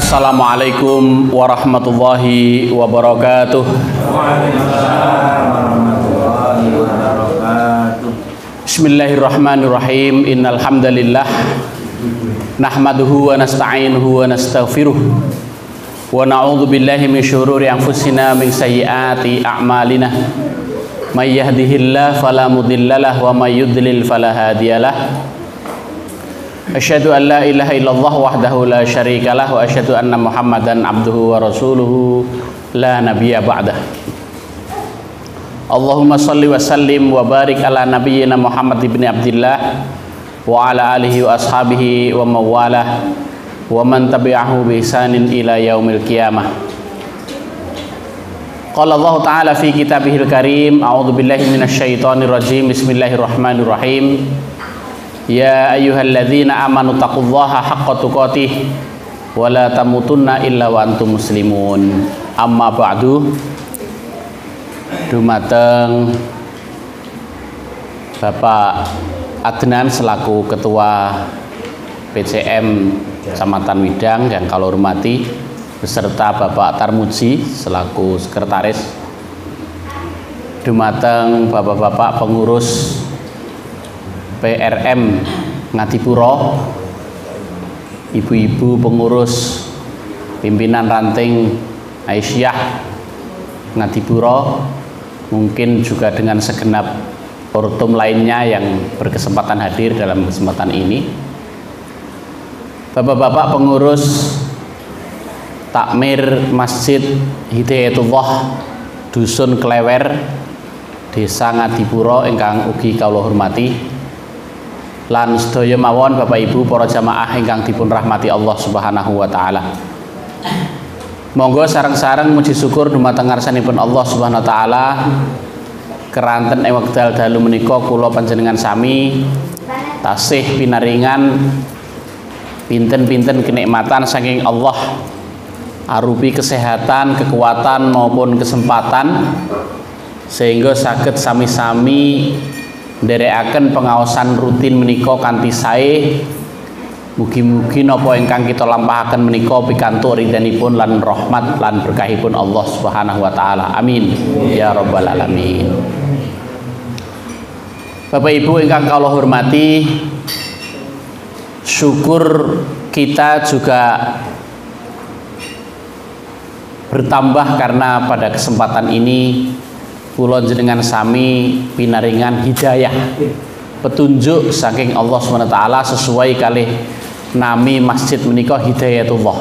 Assalamualaikum warahmatullahi wabarakatuh. Bismillahirrahmanirrahim. Innal hamdalillah nahmaduhu wa nasta'inuhu wa nastaghfiruh wa na'udzu billahi min syururi anfusina min sayyiati a'malina. May yahdihillahu fala mudhillalah wa may yudlil fala hadiyalah. Asyhadu an la ilaha illallah wahdahu la syarikalah wa asyhadu anna Muhammadan abduhu wa rasuluhu la nabiyya ba'dah. Allahumma shalli wa sallim wa barik ala nabiyyina Muhammad ibn Abdillah wa ala alihi wa ashabihi wa mawalah wa man tabi'ahu bi ihsanin ila yaumil qiyamah. Qala Allah ta'ala fi kitabihil karim, a'udzu billahi minasyaitonir rajim. Bismillahirrahmanirrahim. Ya ayyuhalladzina amanu taqullaha haqqa tuqatih wa la tamutunna illa wa antum muslimun. Amma ba'du. Dumateng Bapak Adnan selaku Ketua PCM Kecamatan Widang yang kalau hormati, beserta Bapak Tarmuji selaku Sekretaris. Dumateng Bapak-bapak pengurus PRM Ngadipuro, ibu-ibu pengurus pimpinan ranting Aisyah Ngadipuro, mungkin juga dengan segenap ortum lainnya yang berkesempatan hadir dalam kesempatan ini. Bapak-bapak pengurus takmir Masjid Hidayatullah Dusun Klewer, Desa Ngadipuro ingkang ugi kawula hormati, lan sedaya mawon Bapak Ibu para jamaah ingkang dipun rahmati Allah Subhanahu wa taala. Monggo sareng-sareng muji syukur dumateng ngarsanipun Allah Subhanahu wa taala keranten ing wekdal dalu menika kula panjenengan sami tasih pinaringan pinten-pinten kenikmatan saking Allah arupi kesehatan, kekuatan maupun kesempatan sehingga saged sami-sami nderekaken pengaosan rutin menika kanthi sae. Mugi-mugi napa ingkang kita lampahaken menika pikantuk ridhanipun lan rahmat lan berkahipun Allah Subhanahu wa taala. Amin ya rabbal alamin. Bapak Ibu ingkang kula hormati, syukur kita juga bertambah karena pada kesempatan ini kula jenengan sami pinaringan hidayah, petunjuk saking Allah SWT sesuai kali nami masjid menika Hidayatullah,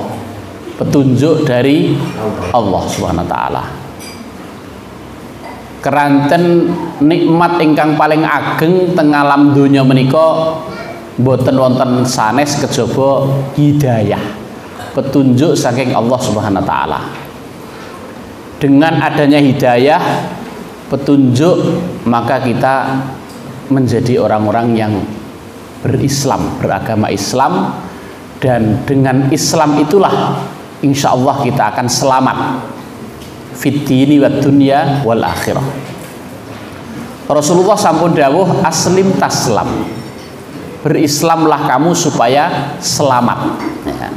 petunjuk dari Allah SWT. Keranten nikmat ingkang paling ageng teng alam donya menika boten wonten sanes kejaba hidayah, petunjuk saking Allah SWT. Dengan adanya hidayah, petunjuk, maka kita menjadi orang-orang yang berislam, beragama Islam, dan dengan Islam itulah insya Allah kita akan selamat fid dini wad dunya wal akhirah. Rasulullah sampun dawuh aslim taslam, berislamlah kamu supaya selamat ya.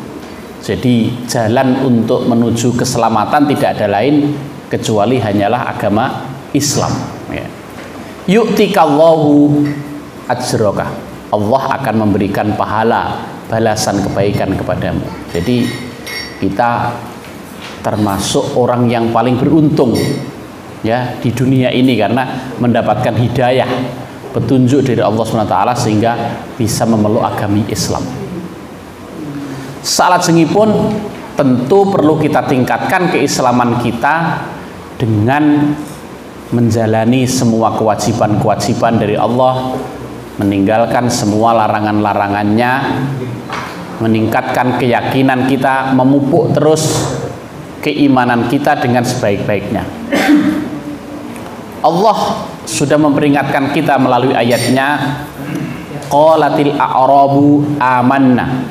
Jadi jalan untuk menuju keselamatan tidak ada lain kecuali hanyalah agama Islam ya. Yu'tikallahu ajraka, Allah akan memberikan pahala, balasan kebaikan kepadamu. Jadi kita termasuk orang yang paling beruntung ya di dunia ini karena mendapatkan hidayah, petunjuk dari Allah SWT sehingga bisa memeluk agama Islam. Salajengipun tentu perlu kita tingkatkan keislaman kita dengan menjalani semua kewajiban-kewajiban dari Allah, meninggalkan semua larangan-larangannya, meningkatkan keyakinan kita, memupuk terus keimanan kita dengan sebaik-baiknya. Allah sudah memperingatkan kita melalui ayatnya, qalatil a'rabu amanna.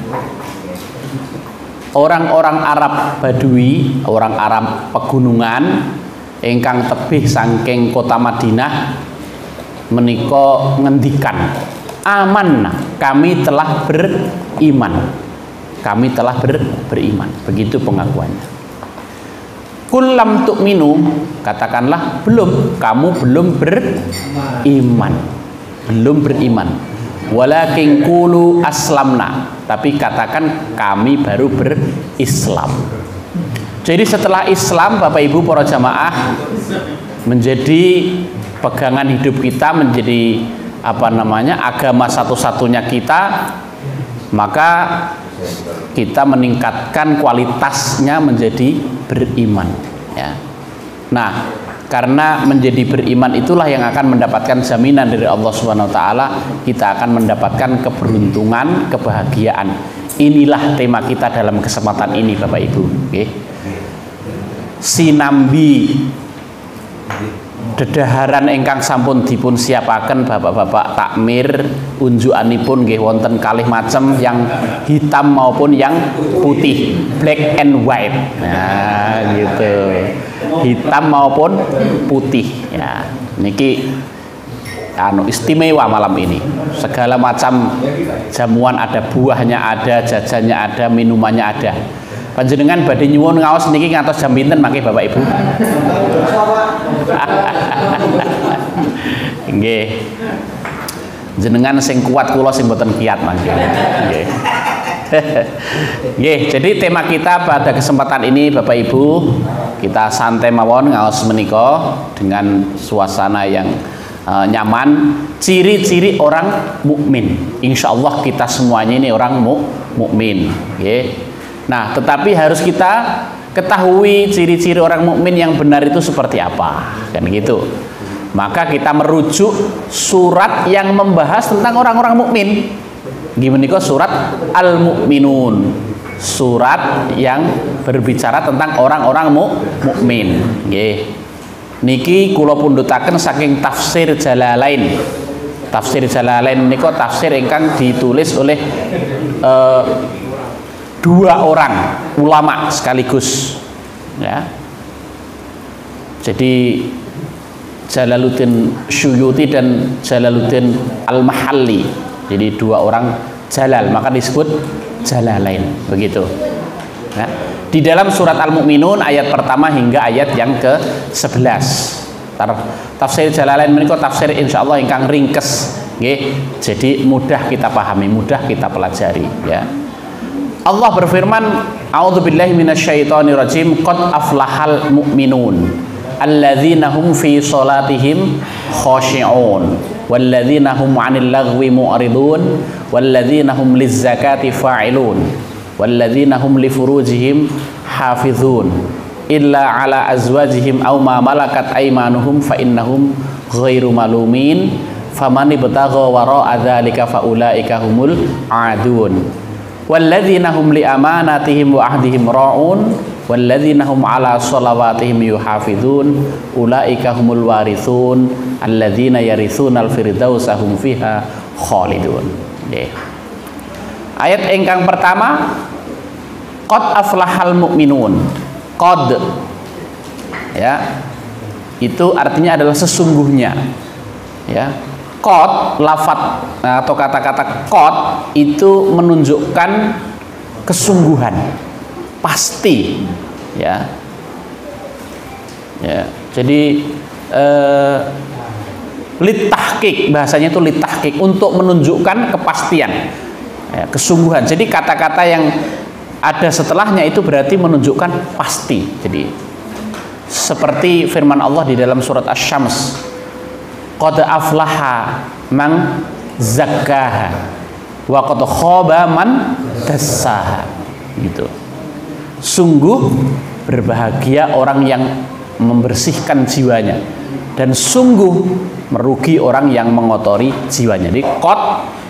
Orang-orang Arab Badui, orang Arab pegunungan ingkang tebih saking kota Madinah menika ngendikan, amanna, kami telah beriman. kami telah beriman. Begitu pengakuannya. Qul lam tu'minu, katakanlah belum, kamu belum beriman. Belum beriman. Walakin qulu aslamna, tapi katakan kami baru berislam. Jadi setelah Islam, Bapak Ibu para jamaah, menjadi pegangan hidup kita, menjadi agama satu-satunya kita, maka kita meningkatkan kualitasnya menjadi beriman, ya. Nah, karena menjadi beriman itulah yang akan mendapatkan jaminan dari Allah Subhanahu wa taala, kita akan mendapatkan keberuntungan, kebahagiaan. Inilah tema kita dalam kesempatan ini, Bapak Ibu, okay. Sinambi dedaharan ingkang sampun dipun siapaken bapak-bapak takmir, unjukanipun nggih wonten kalih macam, yang hitam maupun yang putih, black and white. Nah, gitu. Hitam maupun putih, ya. Niki istimewa malam ini. Segala macam jamuan ada, buahnya ada, jajannya ada, minumannya ada. Panjenengan badhe nyuwun ngaos niki ngantos jam pinten mangke Bapak Ibu? Nggih. Jenengan sing kuat, kula sing mboten kiat mangke. Nggih. Nggih, jadi tema kita pada kesempatan ini Bapak Ibu, kita santai mawon ngaos menika dengan suasana yang nyaman. Ciri-ciri orang mukmin. Insyaallah kita semuanya ini orang mukmin, nggih. Nah, tetapi harus kita ketahui ciri-ciri orang mukmin yang benar itu seperti apa, kan gitu. Maka kita merujuk surat yang membahas tentang orang-orang mukmin. Gimana kok surat Al-Mu'minun, surat yang berbicara tentang orang-orang mukmin. Nggih. Niki kula pundhutaken saking tafsir Jalalain. Tafsir Jalalain menika tafsir ingkang ditulis oleh dua orang ulama sekaligus, ya. Jadi Jalaluddin Suyuti dan Jalaluddin Al-Mahalli. Jadi dua orang Jalal, maka disebut Jalalain, begitu. Ya. Di dalam surat Al-Mu'minun ayat pertama hingga ayat yang ke-11. Tafsir Jalalain menika tafsir insyaallah ingkang ringkes, nggih. Jadi mudah kita pahami, mudah kita pelajari, ya. Allah berfirman, a'udzubillahi minasyaitonirrajim, qad aflahal mu'minun alladzina hum fi sholatihim khashi'un walladzina hum 'anil lagwi mu'ridun walladzina hum lizzakati fa'ilun walladzina hum li furujihim hafizun illa 'ala azwajihim aw ma malakat aymanuhum fa innahum ghairu malumin faman ibtagha wara'a dzalika faulaika humul 'adun walladzina hum li amanatihim wa ahdihim ra'un walladzina hum 'ala shalawatihim yuhafizun ulaika humul warithun alladzina yarithunal firdausa hum fiha khalidun. Ayat ingkang pertama, qad aflahal mu'minun. Qad, ya, itu artinya adalah sesungguhnya, ya. Qad, lafat atau kata-kata qad itu menunjukkan kesungguhan, pasti, ya. Ya, jadi litahqiq, bahasanya itu litahqiq, untuk menunjukkan kepastian, ya, kesungguhan. Jadi kata-kata yang ada setelahnya itu berarti menunjukkan pasti. Jadi seperti firman Allah di dalam surat Asy-Syams, qad aflaha man zakkaha wa qad khaba man dassaha, gitu. Sungguh berbahagia orang yang membersihkan jiwanya, dan sungguh merugi orang yang mengotori jiwanya. Jadi qad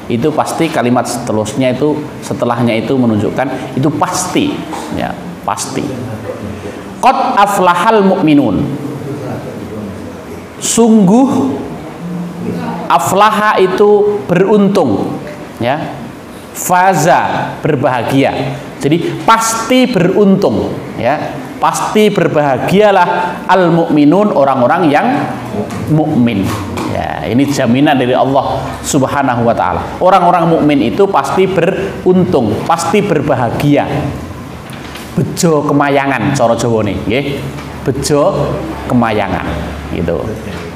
itu pasti, kalimat setelahnya itu menunjukkan itu pasti, ya, pasti. Qad aflahal mu'minun, sungguh aflaha itu beruntung, ya. faza, berbahagia. Jadi pasti beruntung, ya. Pasti berbahagialah al-mu'minun, orang-orang yang mukmin. Ya, ini jaminan dari Allah Subhanahu wa taala. Orang-orang mukmin itu pasti beruntung, pasti berbahagia. Bejo kemayangan cara Jawane, nggih. Bejo kemayangan, gitu.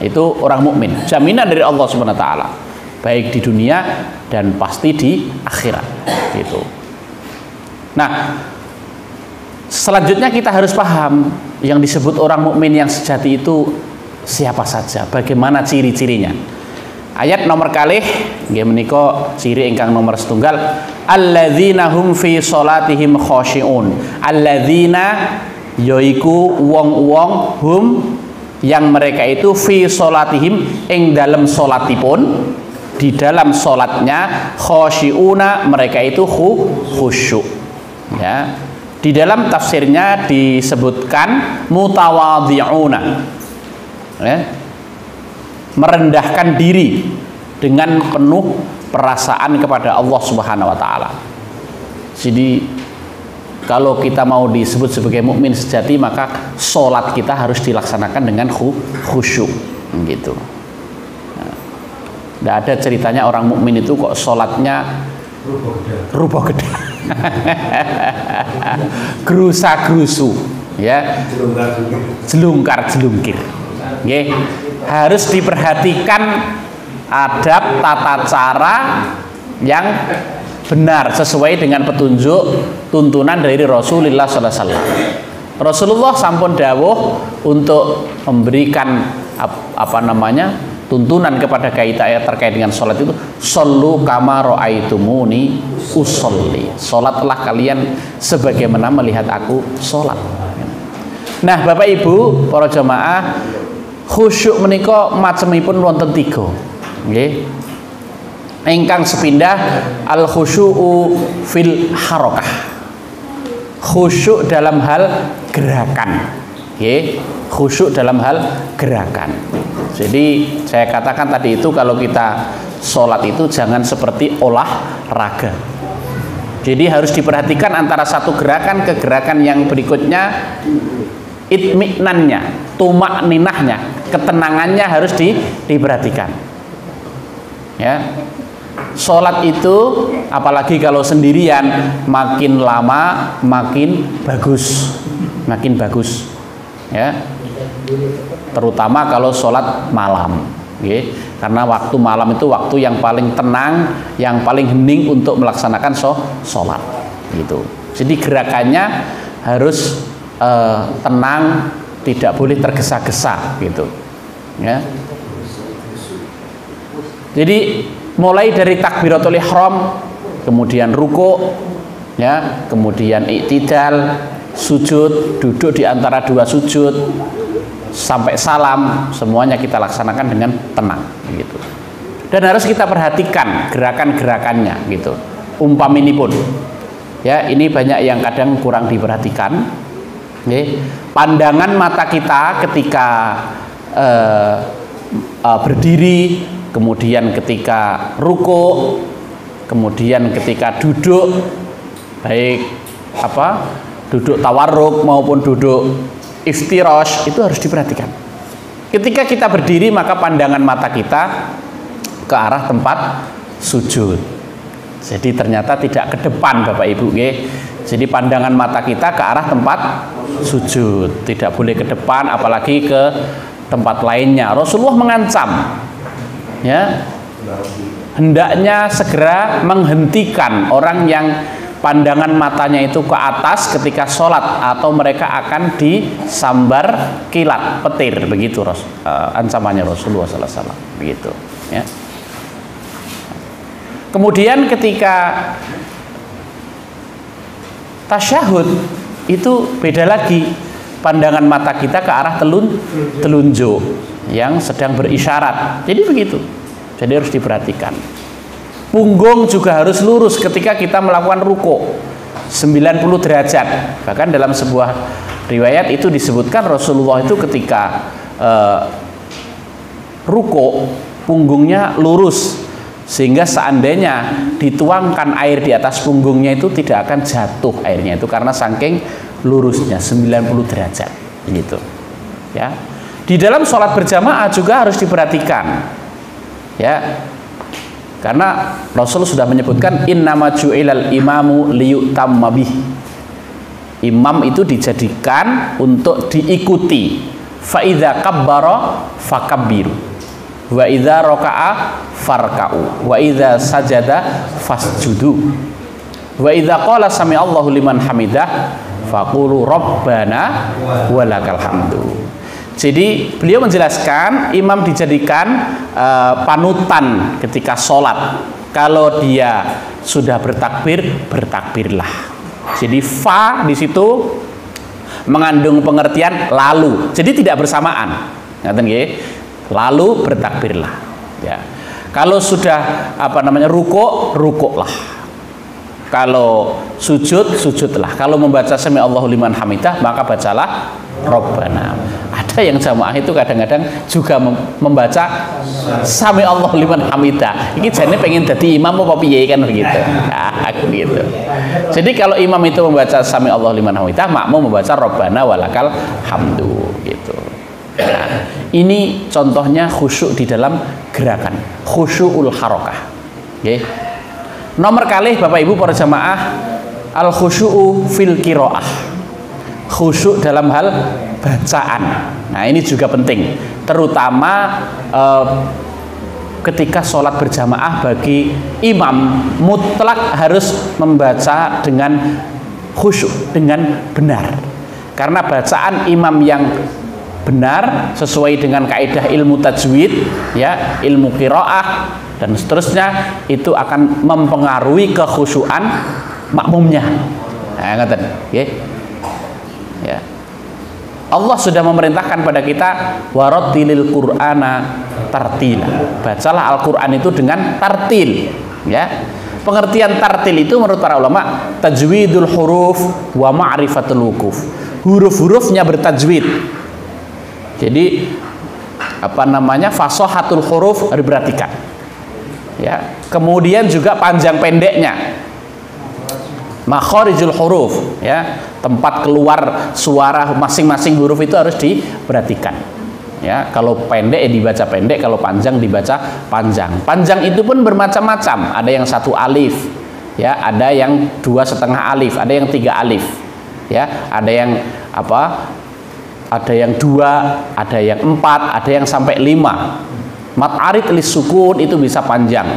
Itu orang mukmin. Jaminan dari Allah Subhanahu wa taala. Baik di dunia dan pasti di akhirat, gitu. Nah, selanjutnya kita harus paham yang disebut orang mukmin yang sejati itu siapa saja, bagaimana ciri-cirinya. Ayat nomor kalih nggih menika ciri ingkang nomor setunggal, alladzina hum fi sholatihim khoshi'un. Alladzina yaiku wong-wong hum yang mereka itu fi sholatihim ing dalam sholatipun, di dalam sholatnya khoshi'una, mereka itu khusyuk, ya. Di dalam tafsirnya disebutkan mutawadhi'una, ya, merendahkan diri dengan penuh perasaan kepada Allah Subhanahu wa taala. Jadi kalau kita mau disebut sebagai mukmin sejati, maka sholat kita harus dilaksanakan dengan khusyuk, gitu. Tidak ada ceritanya orang mukmin itu kok sholatnya rubah gede, gerusa gerusu, ya, jelungkar jelungkir. Nggih, harus diperhatikan adab tata cara yang benar sesuai dengan petunjuk tuntunan dari Rasulullah SAW. Rasulullah sampun dawuh untuk memberikan tuntunan kepada kita terkait dengan sholat itu, shollu kama ra'aitumuni usolli. Sholatlah kalian sebagaimana melihat aku sholat. Nah, Bapak Ibu, para jamaah, khusyuk menika macemipun wonten 3. Nggih. Ingkang sepindah al khusyu'u fil harokah. Khusyuk dalam hal gerakan. Nggih. Khusyuk dalam hal gerakan. Jadi saya katakan tadi itu kalau kita sholat itu jangan seperti olahraga. Jadi harus diperhatikan antara satu gerakan ke gerakan yang berikutnya, itmi'nannya, tumakninahnya, ketenangannya harus diperhatikan. Ya, sholat itu apalagi kalau sendirian makin lama makin bagus, ya. Terutama kalau sholat malam, okay? Karena waktu malam itu waktu yang paling tenang, yang paling hening untuk melaksanakan sholat, gitu. Jadi gerakannya harus tenang, tidak boleh tergesa-gesa, gitu, ya. Jadi mulai dari takbiratul ihram, kemudian ruku', ya, kemudian i'tidal, sujud, duduk di antara dua sujud, sampai salam, semuanya kita laksanakan dengan tenang, gitu. Dan harus kita perhatikan gerakan-gerakannya, gitu. Umpaminipun, ya, ini banyak yang kadang kurang diperhatikan. Pandangan mata kita ketika berdiri, kemudian ketika ruku', kemudian ketika duduk, baik duduk tawarruk maupun duduk iftirash, itu harus diperhatikan. Ketika kita berdiri, maka pandangan mata kita ke arah tempat sujud. Jadi ternyata tidak ke depan, Bapak Ibu, nggih. Jadi pandangan mata kita ke arah tempat sujud, tidak boleh ke depan apalagi ke tempat lainnya. Rasulullah mengancam, ya, hendaknya segera menghentikan orang yang pandangan matanya itu ke atas ketika sholat, atau mereka akan disambar kilat petir, begitu ancamannya Rasulullah SAW, begitu, ya. Kemudian ketika tasyahud itu beda lagi, pandangan mata kita ke arah telunjuk yang sedang berisyarat. Jadi begitu. Jadi harus diperhatikan. Punggung juga harus lurus ketika kita melakukan ruku, 90 derajat. Bahkan dalam sebuah riwayat itu disebutkan Rasulullah itu ketika ruku, punggungnya lurus sehingga seandainya dituangkan air di atas punggungnya itu tidak akan jatuh airnya itu karena saking lurusnya 90 derajat gitu ya. Di dalam sholat berjamaah juga harus diperhatikan ya, karena Rasul sudah menyebutkan innama ju'ilal imamu liyutamma bih. Imam itu dijadikan untuk diikuti. Fa idza kabbara fakabbiru wa idza raka'a farka'u wa idza sajada fasjudu wa idza qala sami Allahu liman hamidah faqulu rabbana walakal hamdu. Jadi beliau menjelaskan imam dijadikan panutan ketika sholat. Kalau dia sudah bertakbir, bertakbirlah. Jadi fa di situ mengandung pengertian lalu. Jadi tidak bersamaan. Ngaten nggih? Lalu bertakbirlah. Ya. Kalau sudah ruku', rukuklah. Kalau sujud, sujudlah. Kalau membaca sami Allahu liman hamidah, maka bacalah Rabbana. Ada yang jamaah itu kadang-kadang juga membaca sami Allahu liman hamidah. Iki jane pengen dadi imam apa piye kan begitu. Nah, gitu. Jadi kalau imam itu membaca sami Allahu liman hamidah, makmum membaca Rabbana walakal hamdu gitu. Nah, ini contohnya khusyuk di dalam gerakan, khusyukul harakah. Nggih. Nomor kalih Bapak Ibu para jamaah, al khusyu'u fil qiraah. Khusyuk dalam hal bacaan. Nah, ini juga penting, terutama ketika sholat berjamaah bagi imam mutlak harus membaca dengan khusyuk, dengan benar. Karena bacaan imam yang benar sesuai dengan kaidah ilmu tajwid, ya, ilmu qiraah dan seterusnya, itu akan mempengaruhi kekhusyuan makmumnya. Nah, ngaten, nggih. Ya. Allah sudah memerintahkan pada kita warattilil qur'ana tartila. Bacalah Al-Qur'an itu dengan tartil, ya. Pengertian tartil itu menurut para ulama tajwidul huruf wa ma'rifatul wuquf. Huruf-hurufnya bertajwid. Jadi fasahatul huruf harus diperhatikan. Ya. Kemudian juga panjang pendeknya. Makharijul huruf, ya, tempat keluar suara masing-masing huruf itu harus diperhatikan. Ya, kalau pendek dibaca pendek, kalau panjang dibaca panjang. Panjang itu pun bermacam-macam. Ada yang 1 alif, ya, ada yang 2,5 alif, ada yang 3 alif, ya, ada yang Ada yang 2, ada yang 4, ada yang sampai 5. Mat arid lis sukun itu bisa panjang.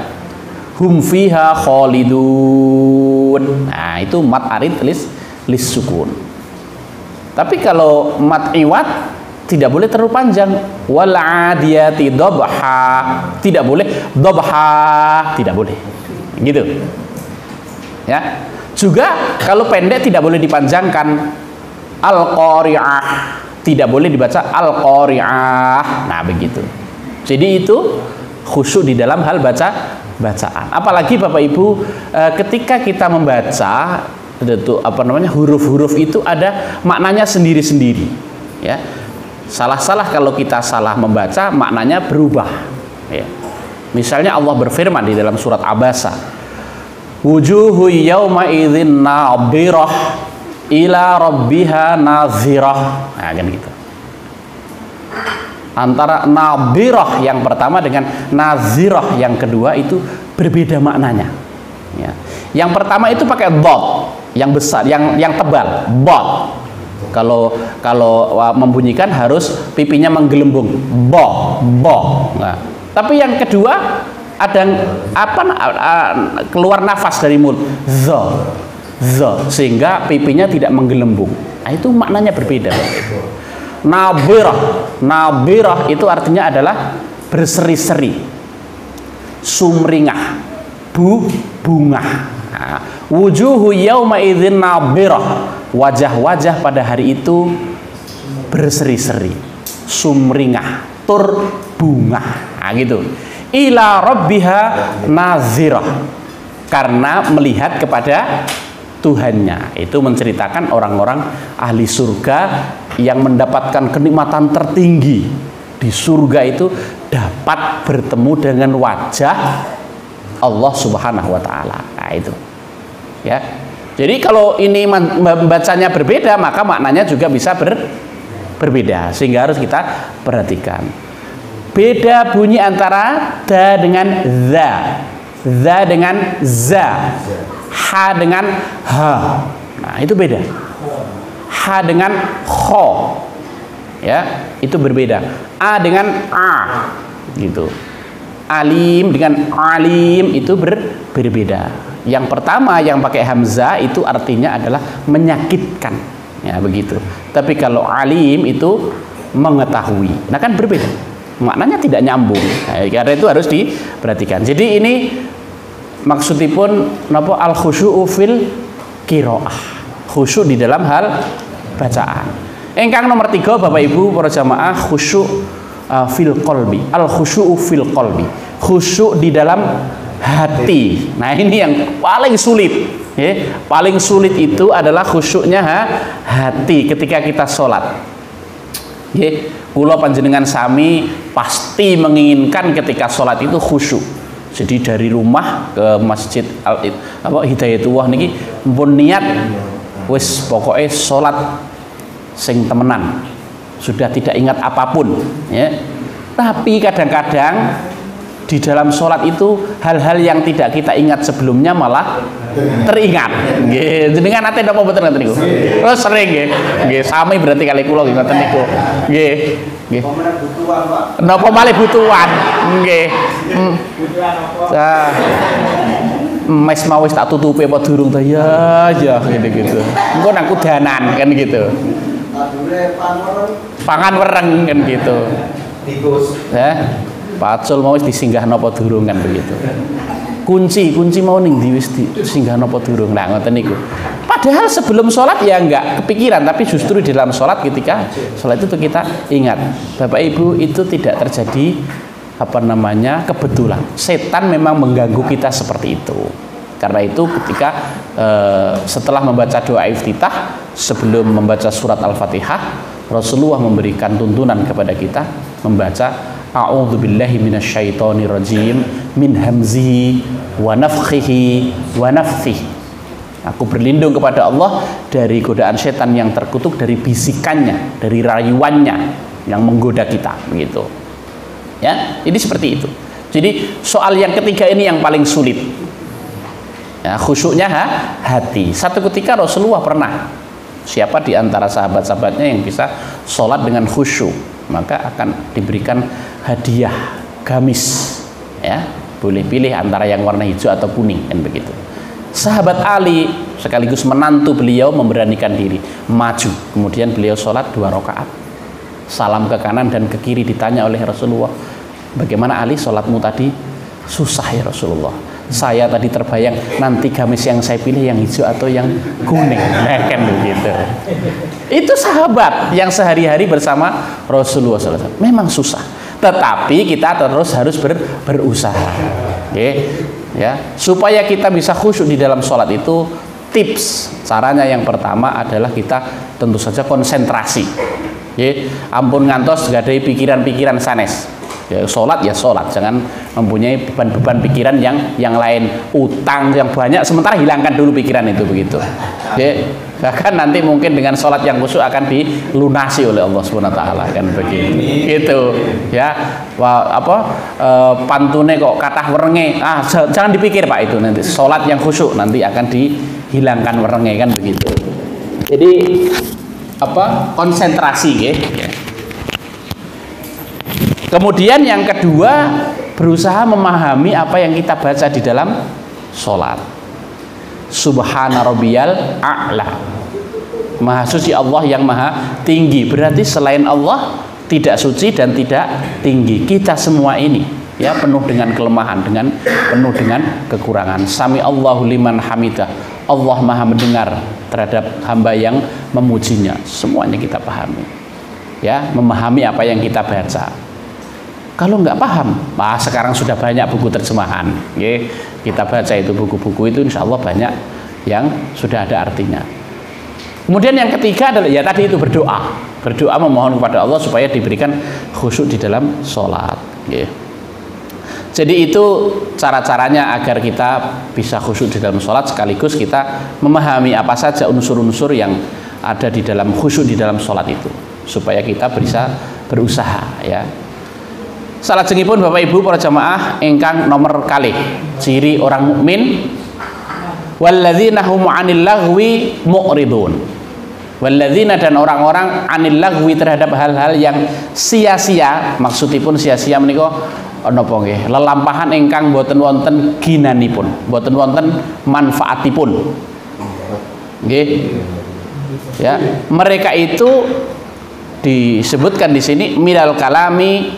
Hum fiha khalidun. Nah, itu mat arid lis sukun. Tapi kalau mat iwat tidak boleh terlalu panjang. Wal adiyati dhabha. Tidak boleh dhabha, tidak boleh. Gitu. Ya. Juga kalau pendek tidak boleh dipanjangkan. Al-qari'ah. Tidak boleh dibaca al-qari'ah. Nah, begitu. Jadi itu khusyuk di dalam hal bacaan. Apalagi Bapak Ibu, ketika kita membaca huruf-huruf itu ada maknanya sendiri-sendiri, ya. Salah-salah kalau kita salah membaca, maknanya berubah, ya. Misalnya Allah berfirman di dalam surat Abasa, wujuhu yauma idzin nadhirah ila rabbiha nadhirah. Nah, kan gitu. Antara nadhirah yang pertama dengan nazirah yang kedua itu berbeda maknanya, ya. Yang pertama itu pakai dhad yang besar, yang tebal, dhad. Kalau membunyikan harus pipinya menggelembung, bo. Nah, tapi yang kedua ada keluar nafas dari mulut, zo, sehingga pipinya tidak menggelembung. Nah, itu maknanya berbeda. Nabirah itu artinya adalah berseri-seri, sumringah, bunga. Nah, wujuhu yauma idzin nabirah, wajah-wajah pada hari itu berseri-seri, sumringah, tur bunga. Nah, gitu. Ila rabbiha nazirah, karena melihat kepada Tuhannya. Itu menceritakan orang-orang ahli surga yang mendapatkan kenikmatan tertinggi di surga itu dapat bertemu dengan wajah Allah Subhanahu wa taala. Nah, itu. Ya. Jadi kalau ini membacanya berbeda, maka maknanya juga bisa berbeda, sehingga harus kita perhatikan. Beda bunyi antara da dengan za dengan za, ha dengan ha. Nah, itu beda. Ha dengan kho. Ya, itu berbeda. A dengan a. Gitu. Alim dengan alim itu berbeda. Yang pertama yang pakai hamzah itu artinya adalah menyakitkan, ya begitu. Tapi kalau alim itu mengetahui. Nah kan berbeda, maknanya tidak nyambung. Nah, karena itu harus diperhatikan. Jadi ini maksudipun napa al khusyu'u fil qiraah, khusyuk di dalam hal bacaan. Engkang nomor 3 Bapak Ibu para jamaah, khusyuk fil qalbi, al khusyu'u fil qalbi, khusyuk di dalam hati. Nah ini yang paling sulit, ya. Paling sulit itu adalah khusyuknya hati ketika kita sholat. Ya, kula panjenengan sami pasti menginginkan ketika sholat itu khusyuk. Jadi dari rumah ke masjid Hidayatullah niki pun niat wis pokoknya sholat sing temenan, sudah tidak ingat apapun, ya. Tapi kadang-kadang di dalam sholat itu hal-hal yang tidak kita ingat sebelumnya malah teringat. Nggih, jenengan nate napa mboten ngoten niku? Terus sering nggih. Nggih, sami berarti kali kula ngoten niku. Nggih. Nggih. Napa malih butuhan? Nggih. Mes mau wis tak tutupi apa durung ta? Ya, gitu. Engko nang kudanan kan gitu. Pangan wereng kan gitu. Tikus. Ya. Pacul mau wis disinggah napa durung kan begitu. Kunci mau ning ndi wis disinggah napa durung. Nah ngoten niku. Padahal sebelum sholat ya enggak kepikiran, tapi justru di dalam sholat ketika sholat itu kita ingat. Bapak Ibu, itu tidak terjadi kebetulan. Setan memang mengganggu kita seperti itu. Karena itu ketika setelah membaca doa iftitah, sebelum membaca surat Al-Fatihah, Rasulullah memberikan tuntunan kepada kita membaca A'udzubillahi minasyaitonirrajim min hamzihi wa nafthihi wa nafthihi. Aku berlindung kepada Allah dari godaan setan yang terkutuk, dari bisikannya, dari rayuannya yang menggoda kita, begitu. Ya, jadi seperti itu. Jadi soal yang ketiga ini yang paling sulit. Ya, khusyuknya hati. Satu ketika Rasulullah pernah, siapa di antara sahabat-sahabatnya yang bisa sholat dengan khusyuk, maka akan diberikan hadiah gamis, ya, boleh pilih antara yang warna hijau atau kuning, kan begitu. Sahabat Ali sekaligus menantu beliau memberanikan diri maju, kemudian beliau sholat 2 rakaat, salam ke kanan dan ke kiri. Ditanya oleh Rasulullah, bagaimana Ali sholatmu tadi? Susah ya Rasulullah, saya tadi terbayang nanti gamis yang saya pilih yang hijau atau yang kuning. Nah, kan begitu. Itu sahabat yang sehari-hari bersama Rasulullah SAW. Memang susah, tetapi kita terus harus berusaha. Okay. Ya, supaya kita bisa khusyuk di dalam sholat itu, tips caranya yang pertama adalah kita tentu saja konsentrasi. Okay. Ampun ngantos gadai pikiran-pikiran sanes. Ya, sholat ya sholat, jangan mempunyai beban-beban pikiran yang lain, utang yang banyak, sementara hilangkan dulu pikiran itu, begitu. Ya, bahkan nanti mungkin dengan sholat yang khusyuk akan dilunasi oleh Allah Subhanahu Wa Taala, kan begitu. Gitu, ya. Pantune kok kathah werenge, jangan dipikir Pak, itu nanti sholat yang khusyuk nanti akan dihilangkan werenge, kan begitu. Jadi konsentrasi, ya. Kemudian yang kedua, berusaha memahami apa yang kita baca di dalam sholat. Subhana rabbiyal a'la, maha suci Allah yang maha tinggi. Berarti selain Allah tidak suci dan tidak tinggi. Kita semua ini ya penuh dengan kelemahan, penuh dengan kekurangan. Sami Allahu liman hamidah, Allah maha mendengar terhadap hamba yang memujinya. Semuanya kita pahami, ya, memahami apa yang kita baca. Kalau nggak paham, sekarang sudah banyak buku terjemahan, ya. Kita baca itu buku-buku itu, insya Allah banyak yang sudah ada artinya. Kemudian yang ketiga adalah ya tadi itu berdoa memohon kepada Allah supaya diberikan khusyuk di dalam sholat, ya. Jadi itu cara-caranya agar kita bisa khusyuk di dalam sholat, sekaligus kita memahami apa saja unsur-unsur yang ada di dalam khusyuk di dalam sholat itu, supaya kita bisa berusaha ya. Salajengipun Bapak Ibu para jamaah ingkang nomor kalih ciri orang mukmin, walladzina hum 'anil laghwi mu'ridun. Walladzina, dan orang-orang 'anil laghwi, terhadap hal-hal yang sia-sia. Maksudipun sia-sia menika napa nggih? Lelampahan ingkang boten wonten ginanipun, boten wonten manfaatipun. Nggih. Ya, mereka itu disebutkan di sini minal kalami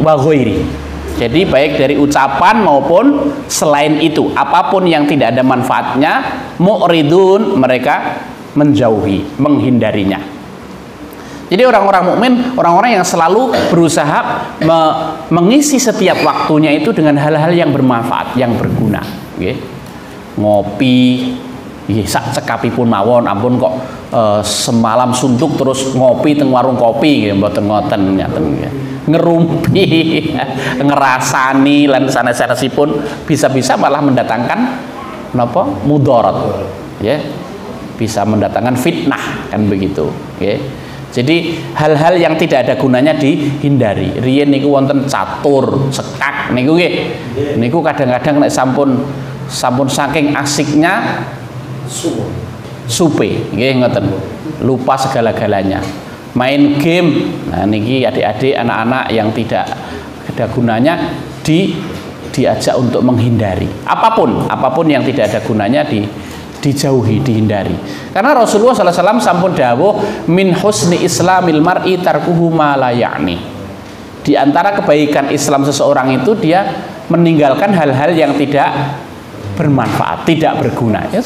wa ghairi. Jadi baik dari ucapan maupun selain itu, apapun yang tidak ada manfaatnya, mu'ridun, mereka menjauhi, menghindarinya. Jadi orang-orang mukmin, orang-orang yang selalu berusaha mengisi setiap waktunya itu dengan hal-hal yang bermanfaat, yang berguna. Okay. Ngopi, sak cekapipun mawon, ampun kok semalam suntuk terus ngopi teng warung kopi, mboten ngoten nyaten. Ngerumpi, ngerasani lan sanes-sanesipun bisa-bisa malah mendatangkan napa mudarat. Ya. Bisa mendatangkan fitnah, kan begitu. Okay. Jadi hal-hal yang tidak ada gunanya dihindari. Riyen niku wonten catur, sekak niku nggih. Niku kadang-kadang nek sampun saking asiknya supe, nggih ngoten. Lupa segala-galanya. Main game. Nah niki adik-adik, anak-anak yang tidak ada gunanya diajak untuk menghindari. Apapun yang tidak ada gunanya dijauhi, dihindari. Karena Rasulullah SAW sampun dawuh, min husni islamil mar'i tarkuhu ma la ya'ni. Di antara kebaikan Islam seseorang itu dia meninggalkan hal-hal yang tidak bermanfaat, tidak berguna. Ya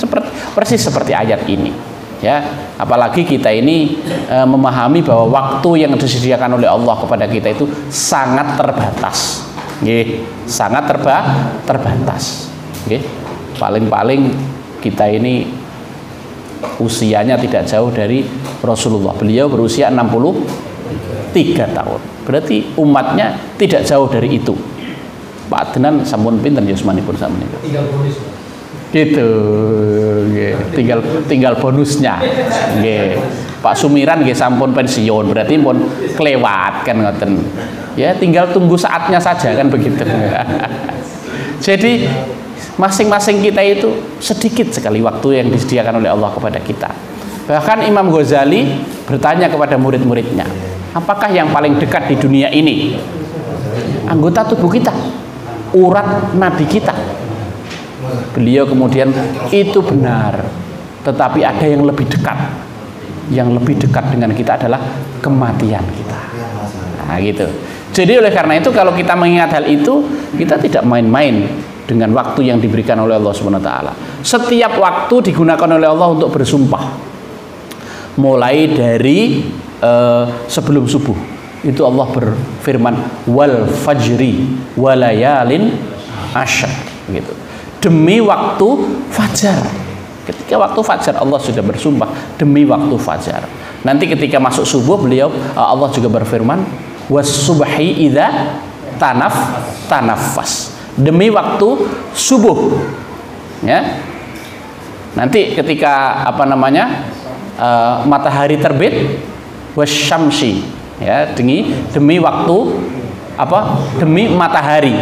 persis seperti ayat ini. Ya, apalagi kita ini memahami bahwa waktu yang disediakan oleh Allah kepada kita itu sangat terbatas. Nggih, sangat terbatas. Nggih. Paling-paling kita ini usianya tidak jauh dari Rasulullah. Beliau berusia 63 tahun. Berarti umatnya tidak jauh dari itu. Pak Adenan sampun pinten yusmanipun sakmenika? Tinggal bonus. Gitu. Nggih, tinggal bonusnya. Nggih. Pak Sumiran nggih sampun pensiun, berarti pun kelewat kan ngoten. Ya, tinggal tunggu saatnya saja kan begitu. Jadi masing-masing kita itu sedikit sekali waktu yang disediakan oleh Allah kepada kita. Bahkan Imam Ghazali bertanya kepada murid-muridnya, apakah yang paling dekat di dunia ini? Anggota tubuh kita, urat nadi kita. Beliau kemudian, itu benar, tetapi ada yang lebih dekat. Yang lebih dekat dengan kita adalah kematian kita. Nah gitu. Jadi oleh karena itu kalau kita mengingat hal itu, kita tidak main-main dengan waktu yang diberikan oleh Allah Subhanahu wa taala. Setiap waktu digunakan oleh Allah untuk bersumpah. Mulai dari sebelum subuh. Itu Allah berfirman, wal fajri walayalin asyr, gitu. Demi waktu fajar. Ketika waktu fajar Allah sudah bersumpah demi waktu fajar. Nanti ketika masuk subuh Allah juga berfirman, was subhi idza tanaffas. Demi waktu subuh, ya. Nanti ketika matahari terbit, wasyamsi, ya, demi waktu demi matahari.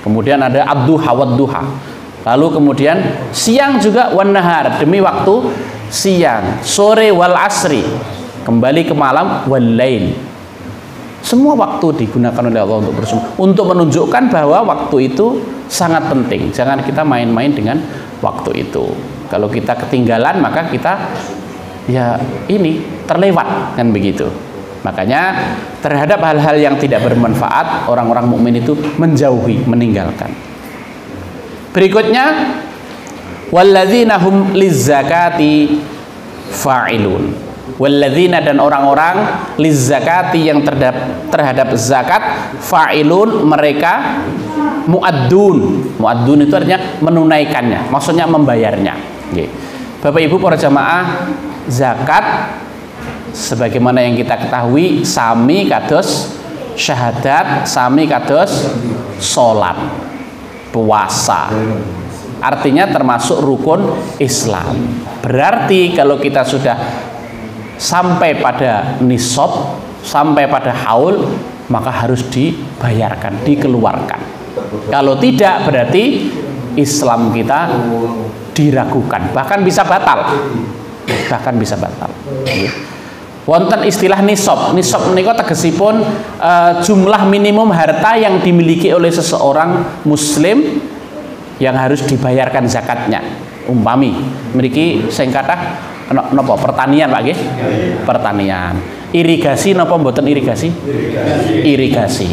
Kemudian ada ad-duha wad-duha. Lalu kemudian siang juga wan nahar, demi waktu siang, sore wal asri, kembali ke malam wal lail. Semua waktu digunakan oleh Allah untuk bersumpah, untuk menunjukkan bahwa waktu itu sangat penting. Jangan kita main-main dengan waktu itu. Kalau kita ketinggalan, maka kita terlewat, kan begitu. Makanya terhadap hal-hal yang tidak bermanfaat, orang-orang mukmin itu menjauhi, meninggalkan. Berikutnya, walladzina hum lizzakati fa'ilun. Walladzina, dan orang-orang lizzakati yang terhadap zakat, fa'ilun, mereka mu'addun. Mu'addun itu artinya menunaikannya, maksudnya membayarnya. Bapak Ibu para jamaah, zakat sebagaimana yang kita ketahui sami kados syahadat sami kados salat, puasa. Artinya termasuk rukun Islam. Berarti kalau kita sudah sampai pada nisab, sampai pada haul, maka harus dibayarkan, dikeluarkan. Kalau tidak, berarti Islam kita diragukan, bahkan bisa batal. Bahkan bisa batal. Wonten istilah nisab. Nisab menika tegesipun jumlah minimum harta yang dimiliki oleh seseorang muslim yang harus dibayarkan zakatnya. Umpami mriki sing kathah napa pertanian Pak nggih? Pertanian. Irigasi napa mboten irigasi? Irigasi.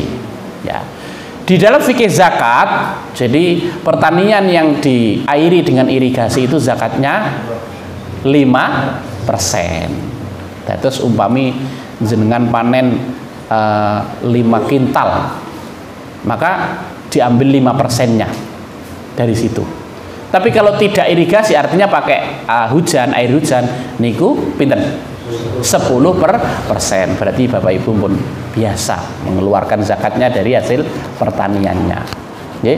Ya. Di dalam fikih zakat, jadi pertanian yang diairi dengan irigasi itu zakatnya 5%. Terus umpami jenengan panen 5 kintal, maka diambil 5%-nya dari situ. Tapi kalau tidak irigasi, artinya pakai air hujan, niku pinten? 10%. Berarti Bapak Ibu pun biasa mengeluarkan zakatnya dari hasil pertaniannya. Oke.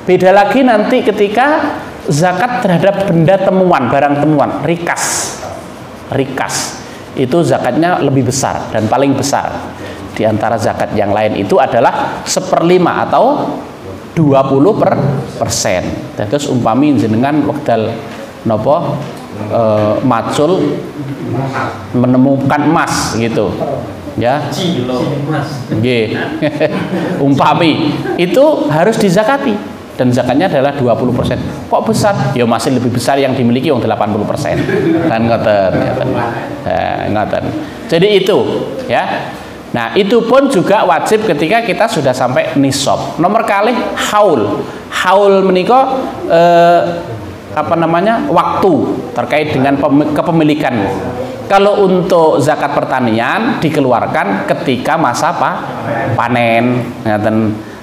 Beda lagi nanti ketika zakat terhadap benda temuan, barang temuan, rikas. Itu zakatnya lebih besar dan paling besar. Di antara zakat yang lain itu adalah 1/5 atau 20%. Terus umpami jenengan wekdal nopo macul menemukan emas gitu. Ya. Nggih. Umpami itu harus dizakati dan zakatnya adalah 20%. Kok besar? Ya masih lebih besar yang dimiliki yang 80%. Kan ngoten. Ngoten. Jadi itu ya. Nah, itu pun juga wajib ketika kita sudah sampai nisab. Nomor kalih haul. Haul menika waktu terkait dengan kepemilikan. Kalau untuk zakat pertanian dikeluarkan ketika masa panen.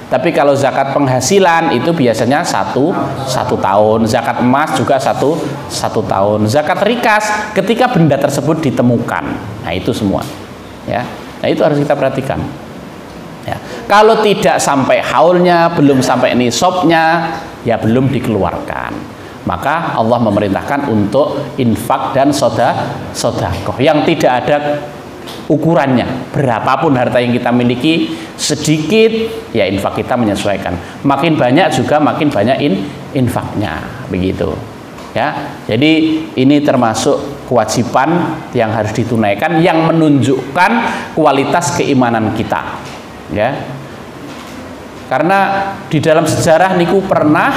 Tapi kalau zakat penghasilan itu biasanya satu tahun. Zakat emas juga satu tahun. Zakat rikas ketika benda tersebut ditemukan. Nah, itu semua. Ya. Nah, itu harus kita perhatikan. Ya. Kalau tidak sampai haulnya, belum sampai nisabnya, ya belum dikeluarkan. Maka Allah memerintahkan untuk infak dan sedekah yang tidak ada ukurannya. Berapapun harta yang kita miliki, sedikit ya infak kita menyesuaikan. Makin banyak juga makin banyak infaknya, begitu. Ya, jadi ini termasuk kewajiban yang harus ditunaikan yang menunjukkan kualitas keimanan kita. Ya, karena di dalam sejarah niku pernah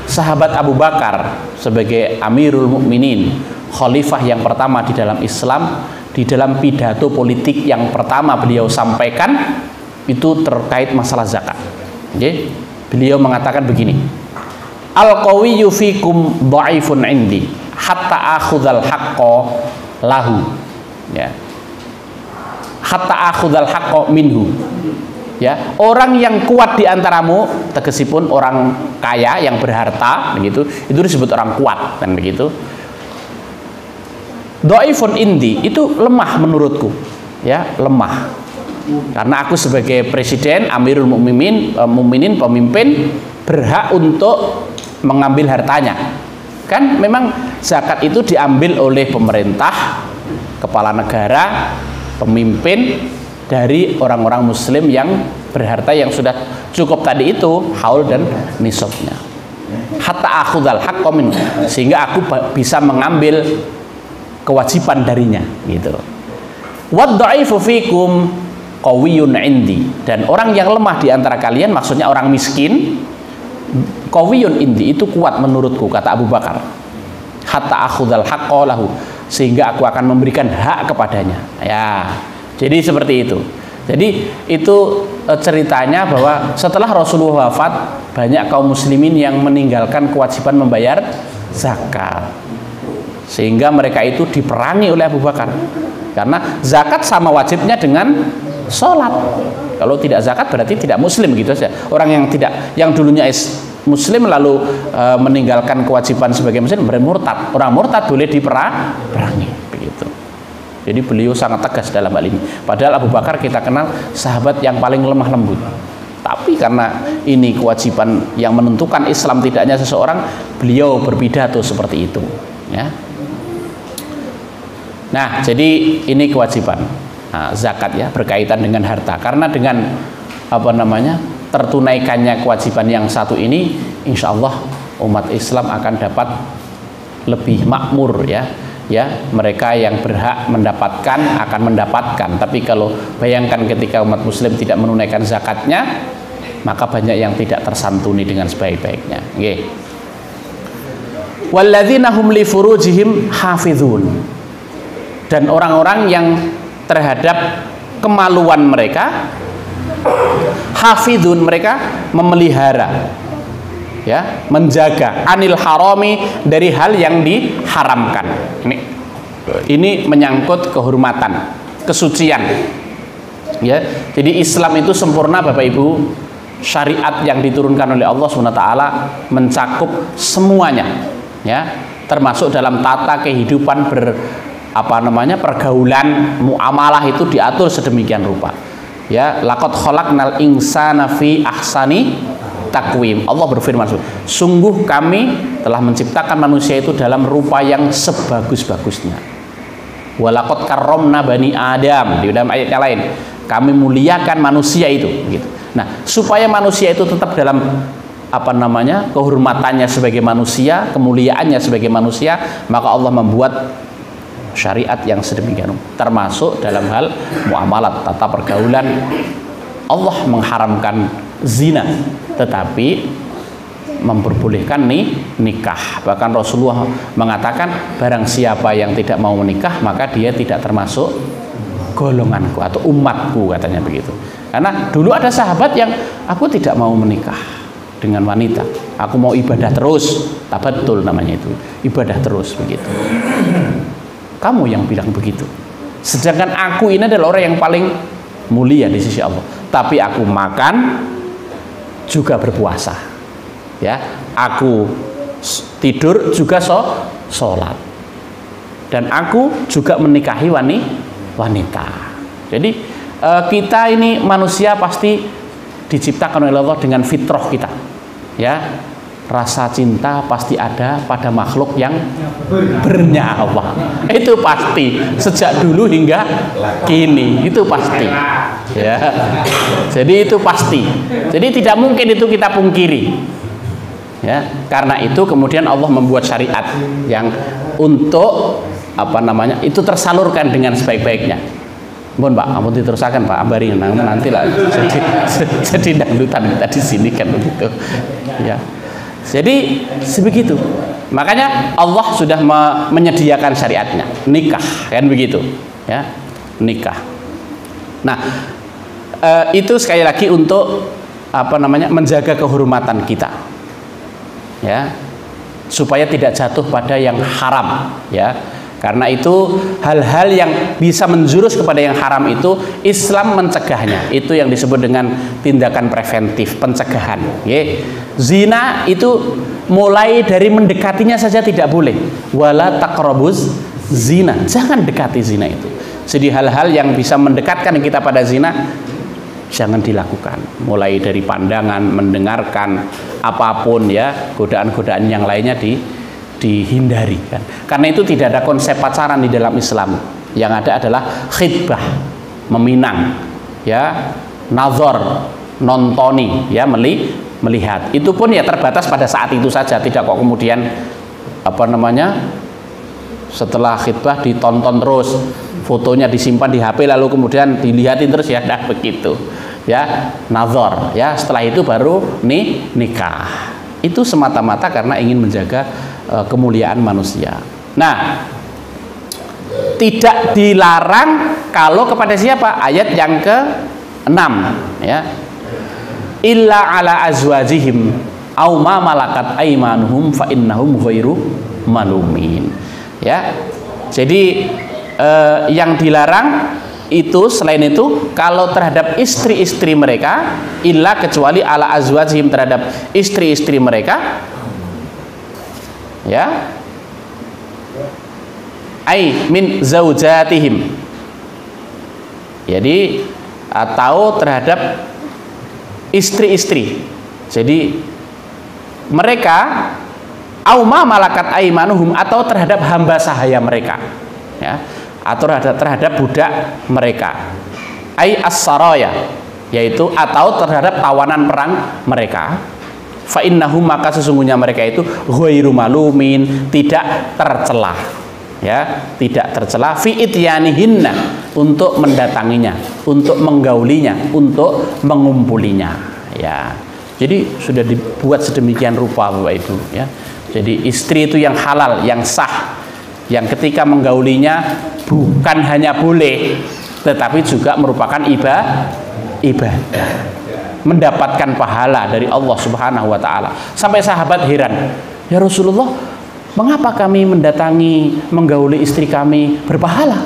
sahabat Abu Bakar sebagai Amirul Mukminin, khalifah yang pertama di dalam Islam, di dalam pidato politik yang pertama beliau sampaikan itu terkait masalah zakat. Okay? Beliau mengatakan begini. Al-qawiyyu fikum dha'ifun indi hatta akhudhal haqqo lahu. Ya. Hatta akhudhal haqqo minhu. Ya, orang yang kuat di antaramu, tegesipun orang kaya yang berharta begitu, itu disebut orang kuat kan begitu. Dha'ifun indi itu lemah menurutku. Ya, lemah. Karena aku sebagai presiden, Amirul Mukminin, pemimpin berhak untuk mengambil hartanya. Kan memang zakat itu diambil oleh pemerintah, kepala negara, pemimpin dari orang-orang muslim yang berharta yang sudah cukup tadi itu haul dan nisabnya. Hatta akhudhal haqqo min, sehingga aku bisa mengambil kewajiban darinya gitu. Wadha'ifu fikum qawiyyun indi, dan orang yang lemah di antara kalian maksudnya orang miskin, qawiyyun indi itu kuat menurutku, kata Abu Bakar. Hatta akhudhal haqqo lahu, sehingga aku akan memberikan hak kepadanya. Ya. Jadi seperti itu. Jadi itu ceritanya bahwa setelah Rasulullah wafat, banyak kaum muslimin yang meninggalkan kewajiban membayar zakat. Sehingga mereka itu diperangi oleh Abu Bakar. Karena zakat sama wajibnya dengan sholat. Kalau tidak zakat berarti tidak muslim gitu saja. Orang yang dulunya muslim lalu meninggalkan kewajiban sebagai muslim bermurtad. Orang murtad boleh diperangi begitu. Jadi beliau sangat tegas dalam hal ini. Padahal Abu Bakar kita kenal sahabat yang paling lemah lembut. Tapi karena ini kewajiban yang menentukan Islam tidaknya seseorang, beliau berpidato seperti itu. Ya. Nah, jadi ini kewajiban zakat ya, berkaitan dengan harta. Karena dengan tertunaikannya kewajiban yang satu ini, insya Allah umat Islam akan dapat lebih makmur ya. Ya, mereka yang berhak mendapatkan akan mendapatkan. Tapi kalau bayangkan ketika umat muslim tidak menunaikan zakatnya, maka banyak yang tidak tersantuni dengan sebaik-baiknya. Nggih. Walladzina hum li furujihim hafizun. Dan orang-orang yang terhadap kemaluan mereka hafizun, mereka memelihara, ya, menjaga anil harami, dari hal yang diharamkan. Ini menyangkut kehormatan, kesucian. Ya, jadi Islam itu sempurna Bapak Ibu. Syariat yang diturunkan oleh Allah SWT mencakup semuanya, ya, termasuk dalam tata kehidupan pergaulan, muamalah itu diatur sedemikian rupa. Ya, laqad khalaqnal insana fi ahsani takwim. Allah berfirman, sungguh kami telah menciptakan manusia itu dalam rupa yang sebagus-bagusnya. Walaqad karramna bani Adam, di dalam ayat yang lain, kami muliakan manusia itu, gitu. Nah, supaya manusia itu tetap dalam kehormatannya sebagai manusia, kemuliaannya sebagai manusia, maka Allah membuat syariat yang sedemikian, termasuk dalam hal muamalat, tata pergaulan. Allah mengharamkan zina, tetapi memperbolehkan nikah. Bahkan Rasulullah mengatakan, barang siapa yang tidak mau menikah, maka dia tidak termasuk golonganku atau umatku, katanya begitu. Karena dulu ada sahabat yang, aku tidak mau menikah dengan wanita, aku mau ibadah terus. Tabattul namanya itu, ibadah terus, begitu. Kamu yang bilang begitu, sedangkan aku ini adalah orang yang paling mulia di sisi Allah, tapi aku makan juga berpuasa, ya, aku tidur juga sholat, dan aku juga menikahi wanita. Jadi kita ini manusia pasti diciptakan oleh Allah dengan fitrah kita, ya. Rasa cinta pasti ada pada makhluk yang bernyawa. Itu pasti, sejak dulu hingga kini, itu pasti. Ya. Jadi itu pasti. Jadi tidak mungkin itu kita pungkiri. Ya, karena itu kemudian Allah membuat syariat yang untuk itu tersalurkan dengan sebaik-baiknya. Mohon Pak, ampun diterusakan Pak, ambari nanti lah jadi dangdutan kita di sini kan begitu. Ya. Jadi sebegitu. Makanya Allah sudah menyediakan syariatnya, nikah, kan begitu, ya, nikah. Nah, itu sekali lagi untuk menjaga kehormatan kita, ya, supaya tidak jatuh pada yang haram, ya. Karena itu hal-hal yang bisa menjurus kepada yang haram itu Islam mencegahnya. Itu yang disebut dengan tindakan preventif, pencegahan. Zina itu mulai dari mendekatinya saja tidak boleh. Wala taqrabuz zina. Jangan dekati zina itu. Jadi hal-hal yang bisa mendekatkan kita pada zina jangan dilakukan. Mulai dari pandangan, mendengarkan, apapun, ya, godaan-godaan yang lainnya dihindari, kan. Karena itu tidak ada konsep pacaran di dalam Islam. Yang ada adalah khitbah, meminang, ya, nazar, nontoni, ya, melihat. Itu pun ya terbatas pada saat itu saja, tidak kok kemudian setelah khitbah ditonton terus, fotonya disimpan di HP lalu kemudian dilihatin terus, ya, dah begitu. Ya, nazar, ya, setelah itu baru nikah. Itu semata-mata karena ingin menjaga kemuliaan manusia. Nah, tidak dilarang kalau kepada siapa? Ayat yang ke-6, ya. Illa ala azwajihim aw ma malakat aymanuhum fa innahum ghairu malumin. Ya. Jadi yang dilarang itu selain itu kalau terhadap istri-istri mereka, illa kecuali ala azwajihim, terhadap istri-istri mereka, ya, ai min zaujatihim. Jadi atau terhadap istri-istri. Jadi mereka au ma malakat aimanuhum, atau terhadap hamba sahaya mereka, ya, atau terhadap budak mereka. Ai as-saraya, yaitu atau terhadap tawanan perang mereka. Fa innahum, maka sesungguhnya mereka itu ghairu malumin, tidak tercela, ya, tidak tercela fi ityanihinna, untuk mendatanginya, untuk menggaulinya, untuk mengumpulinya, ya. Jadi sudah dibuat sedemikian rupa Bapak Ibu, ya. Jadi istri itu yang halal, yang sah, yang ketika menggaulinya bukan hanya boleh, tetapi juga merupakan ibadah, mendapatkan pahala dari Allah Subhanahu wa taala. Sampai sahabat heran, "Ya Rasulullah, mengapa kami mendatangi, menggauli istri kami berpahala?"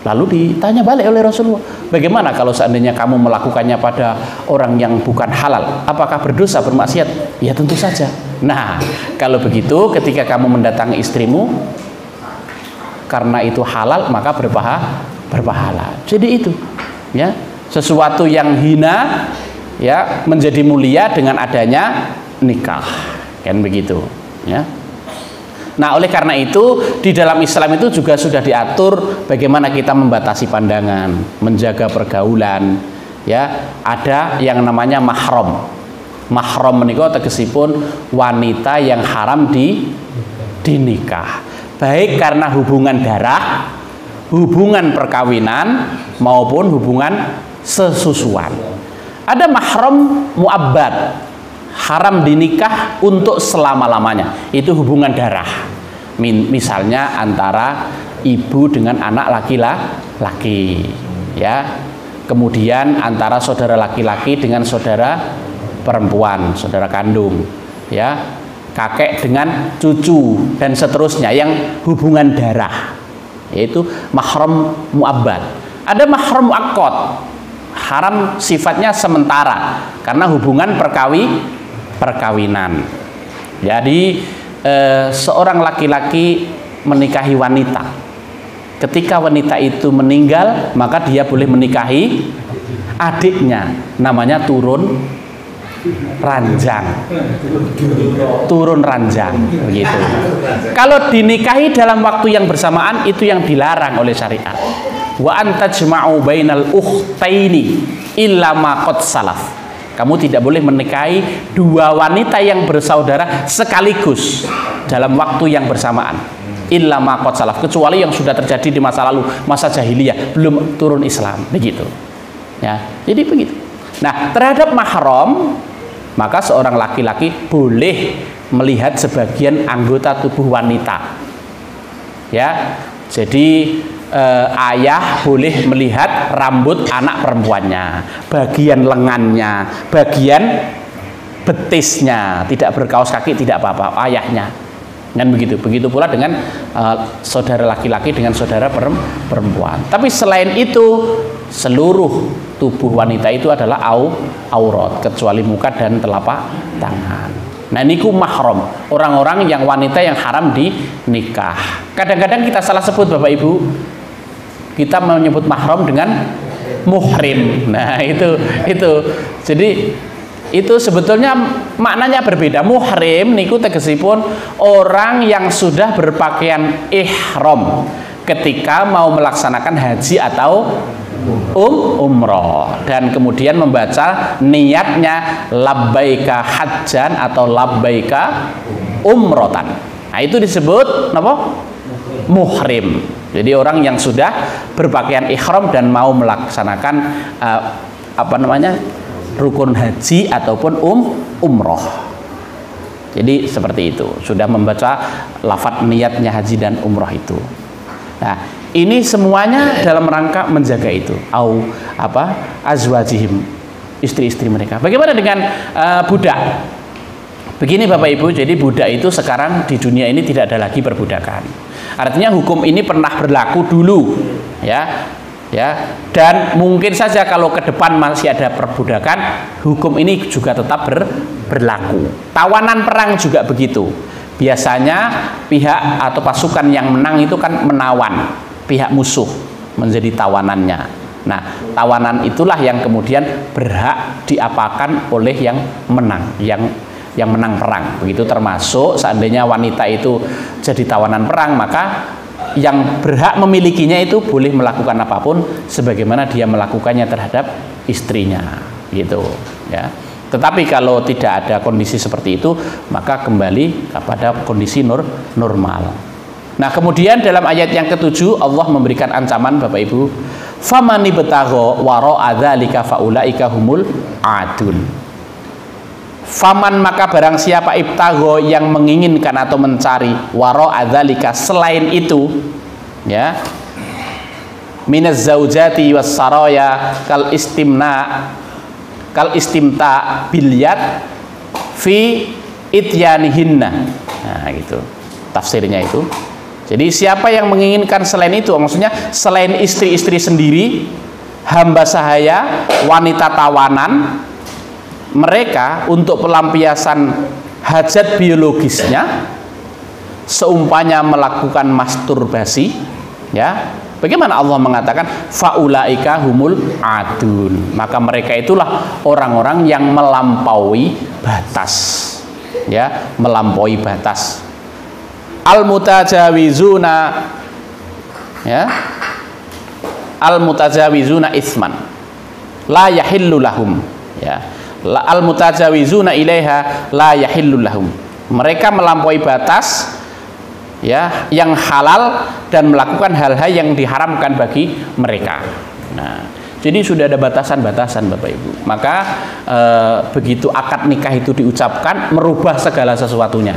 Lalu ditanya balik oleh Rasulullah, "Bagaimana kalau seandainya kamu melakukannya pada orang yang bukan halal? Apakah berdosa, bermaksiat?" "Ya tentu saja." Nah, kalau begitu ketika kamu mendatangi istrimu karena itu halal, maka berpahala. Jadi itu, ya, sesuatu yang hina, ya, menjadi mulia dengan adanya nikah, kan begitu, ya. Nah, oleh karena itu di dalam Islam itu juga sudah diatur bagaimana kita membatasi pandangan, menjaga pergaulan, ya. Ada yang namanya mahram. Mahram menika tegesipun wanita yang haram dinikah, baik karena hubungan darah, hubungan perkawinan, maupun hubungan sesusuan. Ada mahram muabbad, haram dinikah untuk selama-lamanya, itu hubungan darah. Misalnya antara ibu dengan anak laki-laki, ya. Kemudian antara saudara laki-laki dengan saudara perempuan, saudara kandung, ya. Kakek dengan cucu dan seterusnya yang hubungan darah, yaitu mahram muabbad. Ada mahram muaqqad, haram sifatnya sementara karena hubungan perkawinan. Jadi seorang laki-laki menikahi wanita, ketika wanita itu meninggal maka dia boleh menikahi adiknya, namanya turun ranjang begitu. Kalau dinikahi dalam waktu yang bersamaan, itu yang dilarang oleh syariat. Wa antajma'u bainal ukhtaini illa ma qad salaf. Kamu tidak boleh menikahi dua wanita yang bersaudara sekaligus dalam waktu yang bersamaan, illa ma qad salaf, kecuali yang sudah terjadi di masa lalu, masa jahiliyah, belum turun Islam, begitu, ya. Jadi begitu. Nah, terhadap mahram, maka seorang laki-laki boleh melihat sebagian anggota tubuh wanita, ya. Jadi ayah boleh melihat rambut anak perempuannya, bagian lengannya, bagian betisnya, tidak berkaos kaki tidak apa-apa, ayahnya, dan begitu pula dengan saudara laki-laki dengan saudara perempuan. Tapi selain itu seluruh tubuh wanita itu adalah aurat, kecuali muka dan telapak tangan. Nah, niku mahram, orang-orang yang wanita yang haram dinikah. Kadang-kadang kita salah sebut Bapak Ibu, kita menyebut mahram dengan muhrim. Nah, itu. Jadi itu sebetulnya maknanya berbeda. Muhrim niku tegesipun orang yang sudah berpakaian ihram ketika mau melaksanakan haji atau umroh, dan kemudian membaca niatnya labbaika hajjan atau labbaika umrotan. Nah, itu disebut apa? Muhrim. Jadi orang yang sudah berpakaian ihram dan mau melaksanakan rukun haji ataupun umroh. Jadi seperti itu, sudah membaca lafadz niatnya haji dan umroh itu. Nah, ini semuanya dalam rangka menjaga itu, azwajihim, istri-istri mereka. Bagaimana dengan budak? Begini Bapak Ibu, jadi budak itu sekarang di dunia ini tidak ada lagi perbudakan. Artinya hukum ini pernah berlaku dulu, ya. Dan mungkin saja kalau ke depan masih ada perbudakan, hukum ini juga tetap berlaku. Tawanan perang juga begitu. Biasanya pihak atau pasukan yang menang itu kan menawan pihak musuh, menjadi tawanannya. Nah, tawanan itulah yang kemudian berhak diapakan oleh yang menang, yang menang perang. Begitu, termasuk seandainya wanita itu jadi tawanan perang, maka yang berhak memilikinya itu boleh melakukan apapun sebagaimana dia melakukannya terhadap istrinya, gitu ya. Tetapi kalau tidak ada kondisi seperti itu, maka kembali kepada kondisi normal. Nah, kemudian dalam ayat yang ke-7 Allah memberikan ancaman, Bapak Ibu, famani betagho wara'a dzalika faulaika humul adun. Faman, maka barang siapa ibtagho, yang menginginkan atau mencari, wara'a dzalika, selain itu, ya, minaz zaujati was saraya kal istimta bilyat fi ityanihinna. Nah, gitu tafsirnya itu. Jadi siapa yang menginginkan selain itu, maksudnya selain istri-istri sendiri, hamba sahaya, wanita tawanan, mereka untuk pelampiasan hajat biologisnya, seumpamanya melakukan masturbasi, ya. Bagaimana Allah mengatakan faulaika humul adun, maka mereka itulah orang-orang yang melampaui batas, ya, melampaui batas. Al mutajawizuna, ya, al mutajawizuna isman la yahillu lahum, ya, al mutajawizuna ilaiha la yahillu lahum, mereka melampaui batas, ya, yang halal dan melakukan hal-hal yang diharamkan bagi mereka. Nah, jadi sudah ada batasan-batasan, Bapak Ibu. Maka begitu akad nikah itu diucapkan, merubah segala sesuatunya.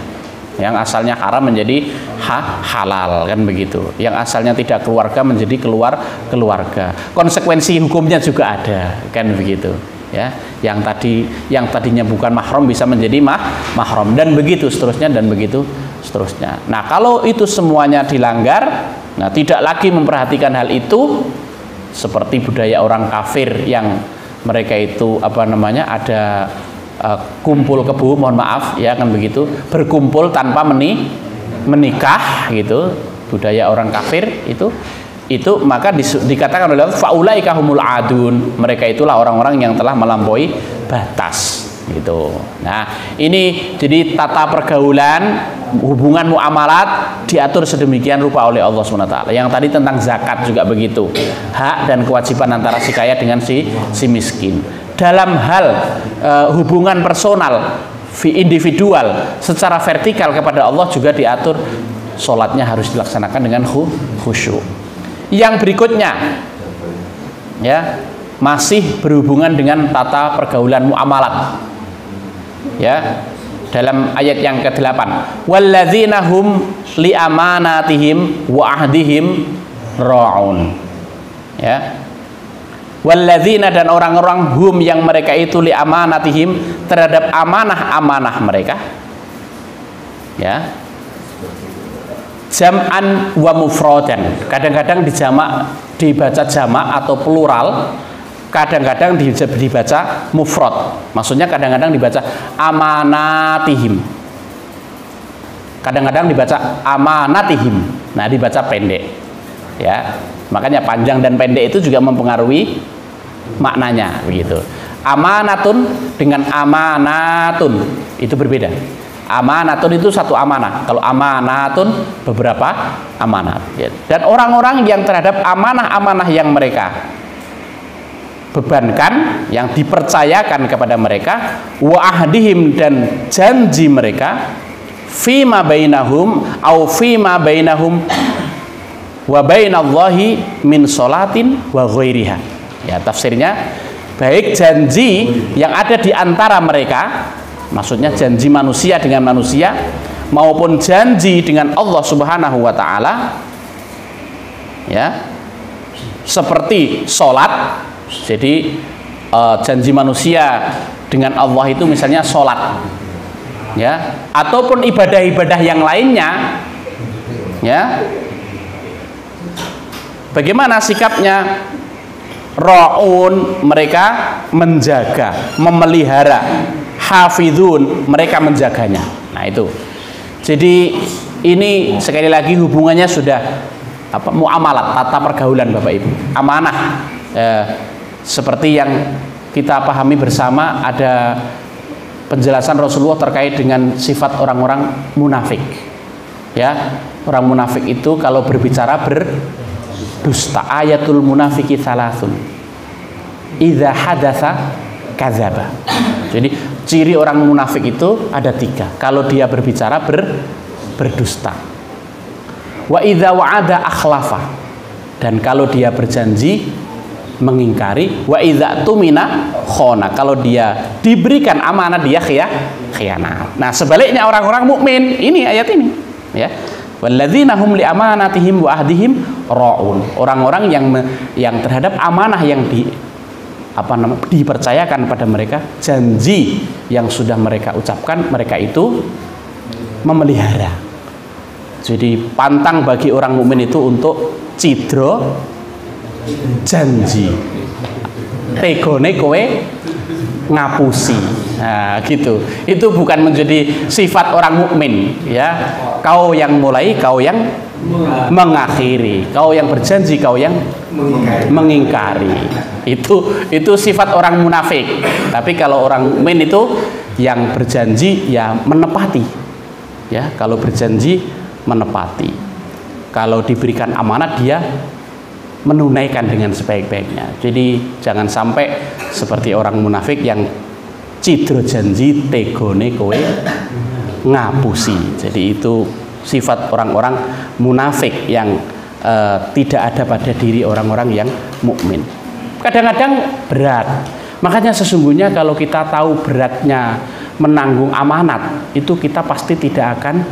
Yang asalnya haram menjadi halal, kan begitu. Yang asalnya tidak keluarga menjadi keluarga. Konsekuensi hukumnya juga ada, kan begitu. Ya, yang tadinya bukan mahram bisa menjadi mahram, dan begitu seterusnya, dan begitu seterusnya. Nah, kalau itu semuanya dilanggar, nah, tidak lagi memperhatikan hal itu, seperti budaya orang kafir yang mereka itu ada kumpul kebo, mohon maaf, ya, kan begitu, berkumpul tanpa menikah, gitu, budaya orang kafir itu maka dikatakan oleh Allah faulaika humul adun, mereka itulah orang-orang yang telah melampaui batas, gitu. Nah, ini jadi tata pergaulan, hubungan muamalat diatur sedemikian rupa oleh Allah SWT. Yang tadi tentang zakat juga begitu, hak dan kewajiban antara si kaya dengan si miskin. Dalam hal hubungan personal, individual, secara vertikal kepada Allah juga diatur, sholatnya harus dilaksanakan dengan khusyuk. Yang berikutnya, ya, masih berhubungan dengan tata pergaulan muamalat, ya, dalam ayat yang ke-8, walladzina hum li amanatihim wa ahdihim ra'un, ya, walladzina, dan orang-orang hum yang mereka itu li amanatihim, terhadap amanah-amanah mereka, ya, jam'an wa mufradan, kadang-kadang dibaca jamak atau plural, kadang-kadang dibaca mufrad, maksudnya kadang-kadang dibaca amanatihim, kadang-kadang dibaca amanatihim, nah dibaca pendek, ya, makanya panjang dan pendek itu juga mempengaruhi maknanya, begitu. Amanatun dengan amanatun itu berbeda. Amanatun itu satu amanah, kalau amanatun beberapa amanat, ya. Dan orang-orang yang terhadap amanah-amanah yang mereka bebankan, yang dipercayakan kepada mereka, wa ahdihim, dan janji mereka, fima bainahum au fima bainahum wa bainallahi min sholatin wa ghairiha, ya, tafsirnya baik janji yang ada di antara mereka, maksudnya janji manusia dengan manusia, maupun janji dengan Allah Subhanahu wa taala, ya, seperti sholat. Jadi janji manusia dengan Allah itu misalnya sholat, ya, ataupun ibadah-ibadah yang lainnya, ya. Bagaimana sikapnya? Ra'un, mereka menjaga, memelihara. Hafidhun, mereka menjaganya. Nah, itu Jadi ini sekali lagi hubungannya sudah muamalat, tata pergaulan Bapak Ibu. Amanah seperti yang kita pahami bersama, ada penjelasan Rasulullah terkait dengan sifat orang-orang munafik. Ya, orang munafik itu kalau berbicara berdusta. Ayatul munafiki thalathun. Idza hadatsa kadzaba. Jadi ciri orang munafik itu ada 3. Kalau dia berbicara berdusta. Wa idza wa'ada akhlafa. Dan kalau dia berjanji mengingkari. Wa idza tumina khona. Kalau dia diberikan amanah dia khianat. Nah, sebaliknya orang-orang mukmin, ini ayat ini, ya. Walladzina hum li amanatihim wa ahdihim raun. Orang-orang yang terhadap amanah yang dipercayakan pada mereka, janji yang sudah mereka ucapkan, mereka itu memelihara. Jadi pantang bagi orang mukmin itu untuk cidro janji, tegone kowe ngapusi. Nah, gitu. Itu bukan menjadi sifat orang mukmin, ya. Kau yang mulai, kau yang mengakhiri, kau yang berjanji, kau yang mengingkari. Itu sifat orang munafik. Tapi kalau orang mukmin itu yang berjanji ya menepati. Ya, kalau berjanji menepati. Kalau diberikan amanat dia menunaikan dengan sebaik-baiknya. Jadi jangan sampai seperti orang munafik yang cidro janji tegone kowe ngapusi. Jadi itu sifat orang-orang munafik yang tidak ada pada diri orang-orang yang mukmin. Kadang-kadang berat. Makanya sesungguhnya kalau kita tahu beratnya menanggung amanat, itu kita pasti tidak akan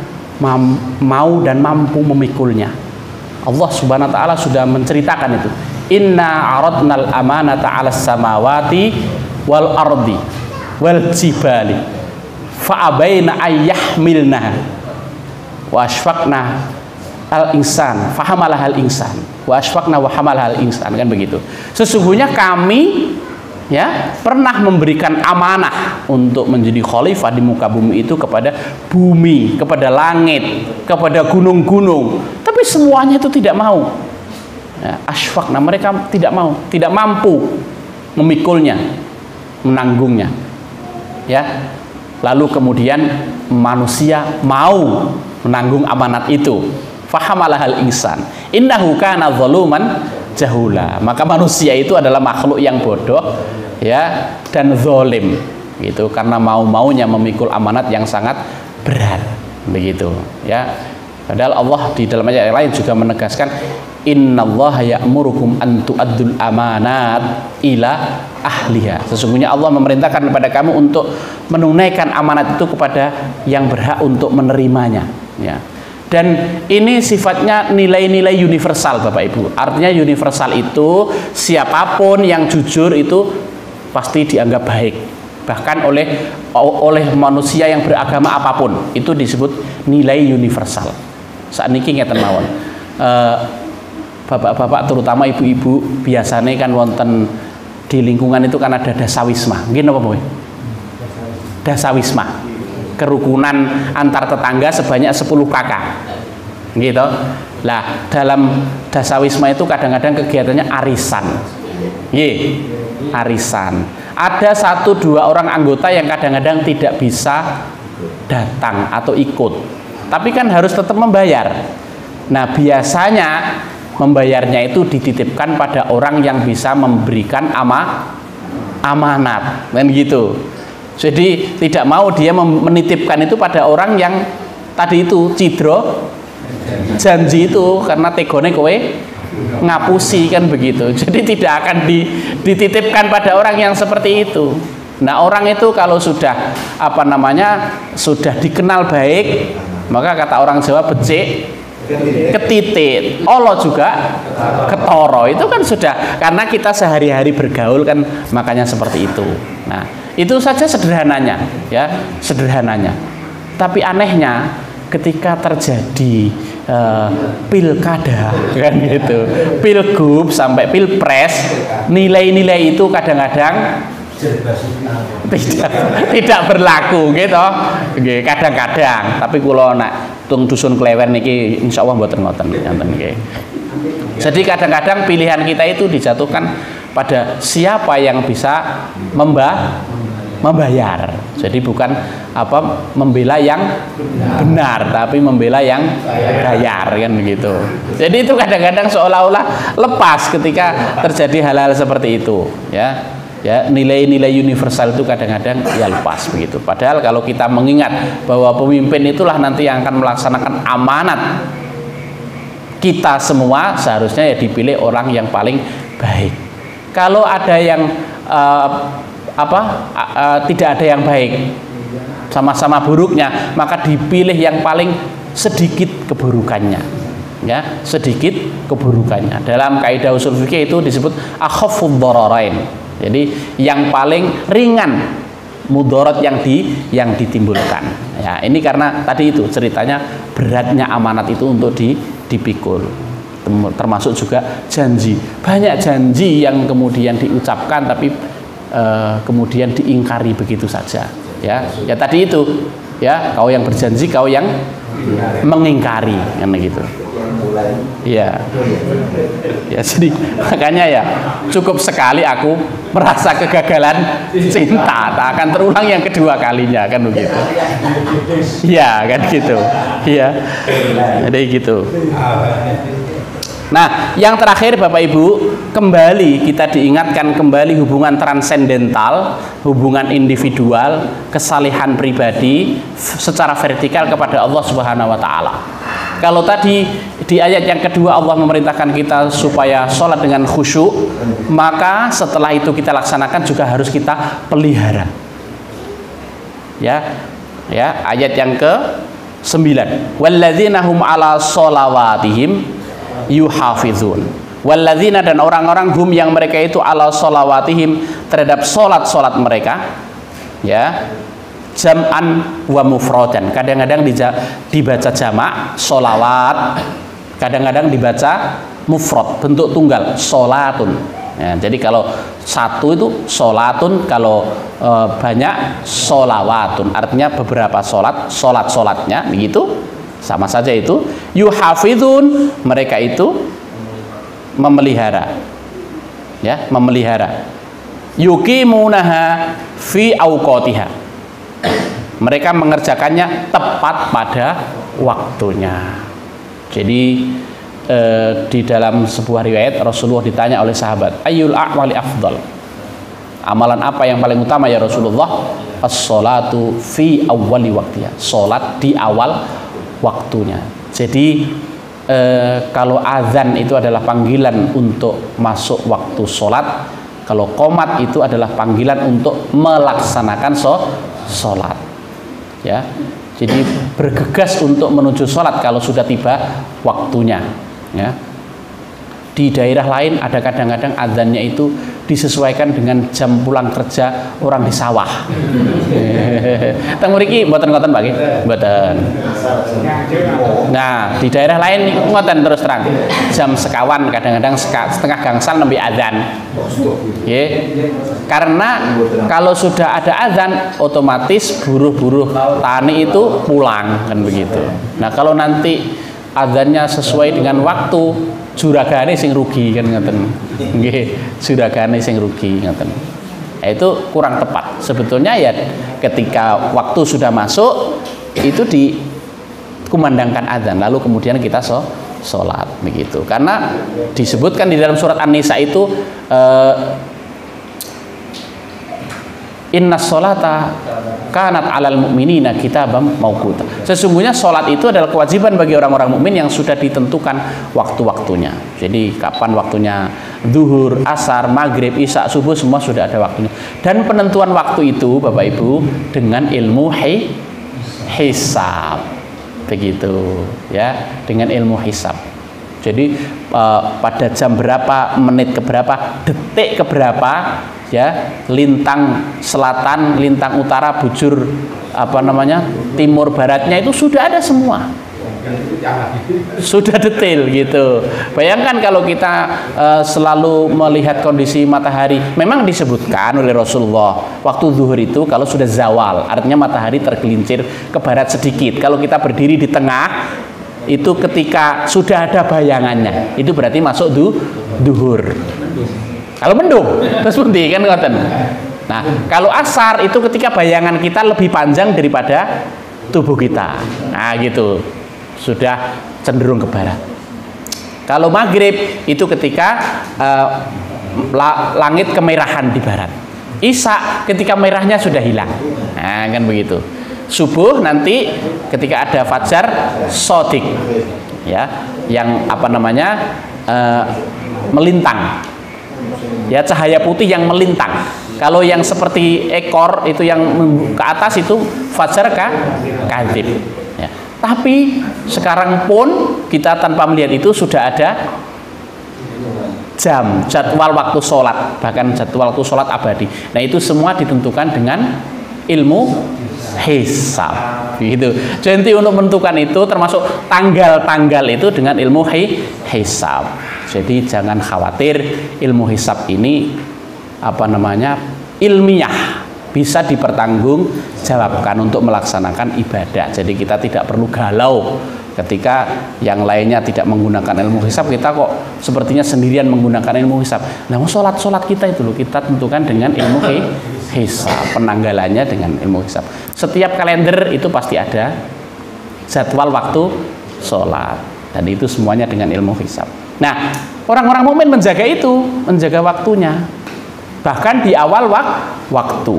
mau dan mampu memikulnya. Allah Subhanahu wa taala sudah menceritakan itu. Inna aradnal amanata 'alas samawati wal ardi wal jibali fa abaina ayyahmilnaha wa asfaqna al insan fa hamalaha al insan wa asfaqna wa hamalaha al insan, kan begitu. Sesungguhnya kami ya pernah memberikan amanah untuk menjadi khalifah di muka bumi itu kepada bumi, kepada langit, kepada gunung-gunung, tapi semuanya itu tidak mau. Ya, asfaqna, mereka tidak mau, tidak mampu memikulnya, menanggungnya. Ya, lalu kemudian manusia mau menanggung amanat itu. Fahamalahal insan innahu kana zaluman jahula. Maka manusia itu adalah makhluk yang bodoh, ya, dan zalim gitu, karena mau-maunya memikul amanat yang sangat berat begitu, ya. Padahal Allah di dalam ayat lain juga menegaskan innallaha ya'murukum an tu'addul amanat ila ahliha. Sesungguhnya Allah memerintahkan kepada kamu untuk menunaikan amanat itu kepada yang berhak untuk menerimanya, ya. Dan ini sifatnya nilai-nilai universal Bapak Ibu. Artinya universal itu siapapun yang jujur itu pasti dianggap baik. Bahkan oleh manusia yang beragama apapun, itu disebut nilai universal. Saat ini ngeten mawon. Bapak-bapak terutama ibu-ibu biasanya kan wonten di lingkungan itu kan ada dasawisma. Nggih napa Bu? Dasawisma. Kerukunan antar tetangga sebanyak 10 kakak. Gitu. Lah, dalam dasawisma itu kadang-kadang kegiatannya arisan. Nggih, arisan. Ada 1-2 orang anggota yang kadang-kadang tidak bisa datang atau ikut. Tapi kan harus tetap membayar. Nah, biasanya membayarnya itu dititipkan pada orang yang bisa memberikan amanat, kan gitu. Jadi tidak mau dia menitipkan itu pada orang yang tadi itu cidro janji itu, karena tegone kowe ngapusi, kan begitu. Jadi tidak akan dititipkan pada orang yang seperti itu. Nah, orang itu kalau sudah sudah dikenal baik, maka kata orang Jawa becik ketitit, Allah juga ketoro. Itu kan sudah, karena kita sehari-hari bergaul kan, makanya seperti itu. Nah, itu saja sederhananya, ya, sederhananya. Tapi anehnya ketika terjadi pilkada, kan gitu, pilgub sampai pilpres, nilai-nilai itu kadang-kadang tidak berlaku gitu. Nggih, kadang-kadang, tapi kula nek tung dusun Klewer niki insyaallah mboten ngoten nggih. Jadi kadang-kadang pilihan kita itu dijatuhkan pada siapa yang bisa membayar. Jadi bukan membela yang benar, tapi membela yang bayar kan begitu. Jadi itu kadang-kadang seolah-olah lepas ketika terjadi hal-hal seperti itu, ya. Ya, nilai-nilai universal itu kadang-kadang ya lepas begitu. Padahal kalau kita mengingat bahwa pemimpin itulah nanti yang akan melaksanakan amanat kita semua, seharusnya ya dipilih orang yang paling baik. Kalau ada yang tidak ada yang baik, sama-sama buruknya, maka dipilih yang paling sedikit keburukannya, ya, sedikit keburukannya. Dalam kaidah usul fikih itu disebut akhafud dhararain. Jadi yang paling ringan mudarat yang ditimbulkan. Ya, ini karena tadi itu ceritanya beratnya amanat itu untuk dipikul. Termasuk juga janji. Banyak janji yang kemudian diucapkan tapi kemudian diingkari begitu saja. Ya tadi itu. Ya, kau yang berjanji, kau yang mengingkari, kan gitu. Iya. Ya, jadi makanya ya cukup sekali aku merasa kegagalan cinta, tak akan terulang yang kedua kalinya, kan begitu. Iya, kan gitu. Iya. Jadi gitu. Nah, yang terakhir Bapak Ibu, kembali kita diingatkan kembali hubungan transendental, hubungan individual, kesalehan pribadi secara vertikal kepada Allah Subhanahu wa taala. Kalau tadi di ayat yang kedua Allah memerintahkan kita supaya sholat dengan khusyuk, maka setelah itu kita laksanakan juga harus kita pelihara. Ya, ayat yang ke-9. Walladzina hum ala sholawatihim yuhafizun. Walladzina, dan orang-orang hum yang mereka itu ala sholawatihim terhadap sholat mereka, ya, jam'an wa mufradan. Kadang-kadang dibaca jamak sholawat, kadang-kadang dibaca mufrad bentuk tunggal sholatun. Ya, jadi kalau satu itu sholatun, kalau banyak sholawatun, artinya beberapa sholatnya begitu, sama saja itu. Yuhafizun, mereka itu memelihara, ya, memelihara. Yuqimunaha fi awqatiha, mereka mengerjakannya tepat pada waktunya. Jadi di dalam sebuah riwayat Rasulullah ditanya oleh sahabat, ayyul a'mali afdal, amalan apa yang paling utama ya Rasulullah? As-sholatu fi awwali waqtiha, sholat di awal waktunya. Jadi kalau azan itu adalah panggilan untuk masuk waktu sholat, kalau qomat itu adalah panggilan untuk melaksanakan sholat. Ya, jadi bergegas untuk menuju sholat kalau sudah tiba waktunya. Ya, di daerah lain ada kadang-kadang azannya itu disesuaikan dengan jam pulang kerja orang di sawah. Teng mriki mboten ngoten Pak nggih? Mboten. Nah, di daerah lain ngoten terus terang. Jam sekawan kadang-kadang setengah gangsal nembe azan. Nggih. Karena kalau sudah ada azan otomatis buruh-buruh tani itu pulang, kan begitu. Nah, kalau nanti azannya sesuai dengan waktu, juragane sing rugi, kan ngoten. Nggih, juragane sing rugi ngoten. Itu kurang tepat. Sebetulnya ya ketika waktu sudah masuk itu dikumandangkan azan, lalu kemudian kita sholat begitu. Karena disebutkan di dalam surat An-Nisa itu inna sholata kanat alal mu'minina kitabam mauquta. Sesungguhnya sholat itu adalah kewajiban bagi orang-orang mukmin yang sudah ditentukan waktu-waktunya. Jadi kapan waktunya, zuhur, asar, maghrib, isya, subuh, semua sudah ada waktunya. Dan penentuan waktu itu Bapak Ibu dengan ilmu hisab. Begitu ya, dengan ilmu hisab. Jadi pada jam berapa, menit keberapa, detik keberapa, ya, lintang selatan, lintang utara, bujur timur baratnya itu sudah ada semua. Sudah detail gitu. Bayangkan kalau kita selalu melihat kondisi matahari, memang disebutkan oleh Rasulullah waktu zuhur itu kalau sudah zawal, artinya matahari tergelincir ke barat sedikit. Kalau kita berdiri di tengah, itu ketika sudah ada bayangannya, itu berarti masuk duhur. Kalau mendung, terus pundi kan ngoten. Nah, kalau asar itu ketika bayangan kita lebih panjang daripada tubuh kita. Nah, gitu. Sudah cenderung ke barat. Kalau maghrib itu ketika langit kemerahan di barat. Isya ketika merahnya sudah hilang. Nah, kan begitu. Subuh nanti ketika ada fajar sodik, ya, yang apa namanya melintang, ya, cahaya putih yang melintang. Kalau yang seperti ekor itu yang ke atas itu fajar kadhib. Ya. Tapi sekarang pun kita tanpa melihat itu sudah ada jadwal waktu sholat, bahkan jadwal waktu sholat abadi. Nah, itu semua ditentukan dengan ilmu hisab, gitu. Jadi untuk menentukan itu termasuk tanggal-tanggal itu dengan ilmu hisab. Jadi jangan khawatir, ilmu hisab ini apa namanya ilmiah, bisa dipertanggungjawabkan untuk melaksanakan ibadah. Jadi kita tidak perlu galau ketika yang lainnya tidak menggunakan ilmu hisab, kita kok sepertinya sendirian menggunakan ilmu hisab. Nah, sholat kita itu loh, kita tentukan dengan ilmu hisab, penanggalannya dengan ilmu hisab. Setiap kalender itu pasti ada jadwal waktu sholat, dan itu semuanya dengan ilmu hisab. Nah, orang-orang mukmin menjaga itu, menjaga waktunya, bahkan di awal waktu.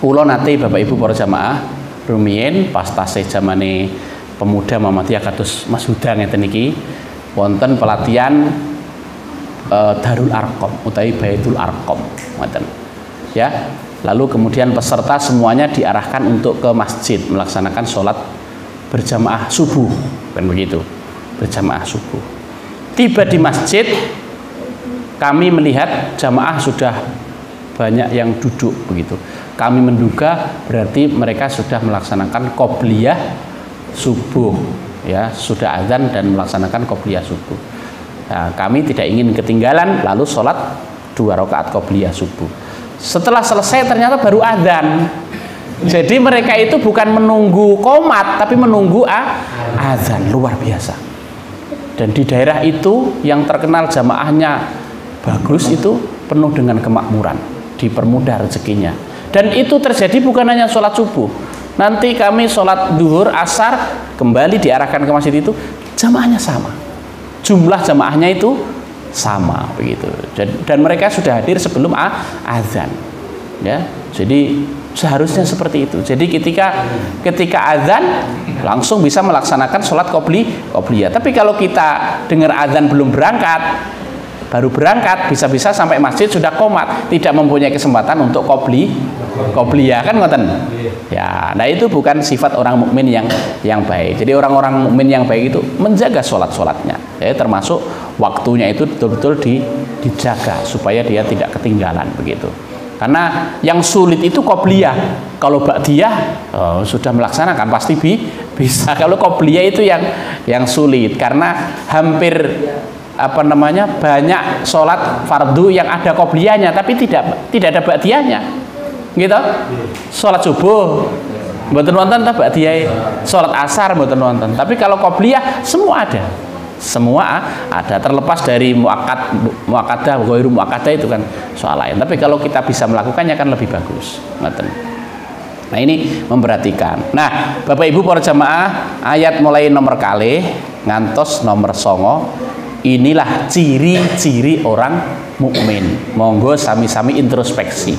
Kula nate Bapak Ibu para jamaah rumiyin pas tasih zamane pemuda Muhammadiyah kados Mas Huda ngeten iki wonten pelatihan Darul Arqam utawi Baitul Arqam ngoten. Ya, lalu kemudian peserta semuanya diarahkan untuk ke masjid melaksanakan sholat berjamaah subuh, kan begitu, berjamaah subuh. Tiba di masjid, kami melihat jamaah sudah banyak yang duduk begitu. Kami menduga berarti mereka sudah melaksanakan qobliyah subuh, ya, sudah azan dan melaksanakan qobliyah subuh. Nah, kami tidak ingin ketinggalan, lalu sholat 2 rakaat qobliyah subuh. Setelah selesai ternyata baru azan. Jadi mereka itu bukan menunggu qomat, tapi menunggu azan. Luar biasa. Dan di daerah itu yang terkenal jamaahnya bagus itu penuh dengan kemakmuran, dipermudah rezekinya. Dan itu terjadi bukan hanya sholat subuh. Nanti kami sholat duhur, asar, kembali diarahkan ke masjid itu, jamaahnya sama. Jumlah jamaahnya itu sama begitu. Dan mereka sudah hadir sebelum azan. Ya, jadi seharusnya seperti itu. Jadi ketika azan langsung bisa melaksanakan sholat qobliyah. Tapi kalau kita dengar azan belum berangkat, baru berangkat, bisa-bisa sampai masjid sudah qomat, tidak mempunyai kesempatan untuk qobliyah, kan ngoten. Ya, nah itu bukan sifat orang mukmin yang baik. Jadi orang-orang mukmin yang baik itu menjaga sholat-sholatnya, ya, termasuk waktunya itu betul-betul dijaga supaya dia tidak ketinggalan begitu. Karena yang sulit itu qobliyah. Kalau ba'diyah sudah melaksanakan pasti bisa. Kalau qobliyah itu yang sulit, karena hampir banyak sholat fardu yang ada qobliyahnya tapi tidak ada ba'diyahnya, gitu. Sholat subuh mboten wonten ta ba'diyah, sholat asar mboten wonten, tapi kalau qobliyah semua ada, terlepas dari muakkadah ghairu muakkadah itu kan soal lain. Tapi kalau kita bisa melakukannya kan lebih bagus, ngoten. Nah, ini memperhatikan. Nah, Bapak Ibu para jamaah, ayat mulai nomor kalih ngantos nomor 9. Inilah ciri-ciri orang mukmin. Monggo sami-sami introspeksi.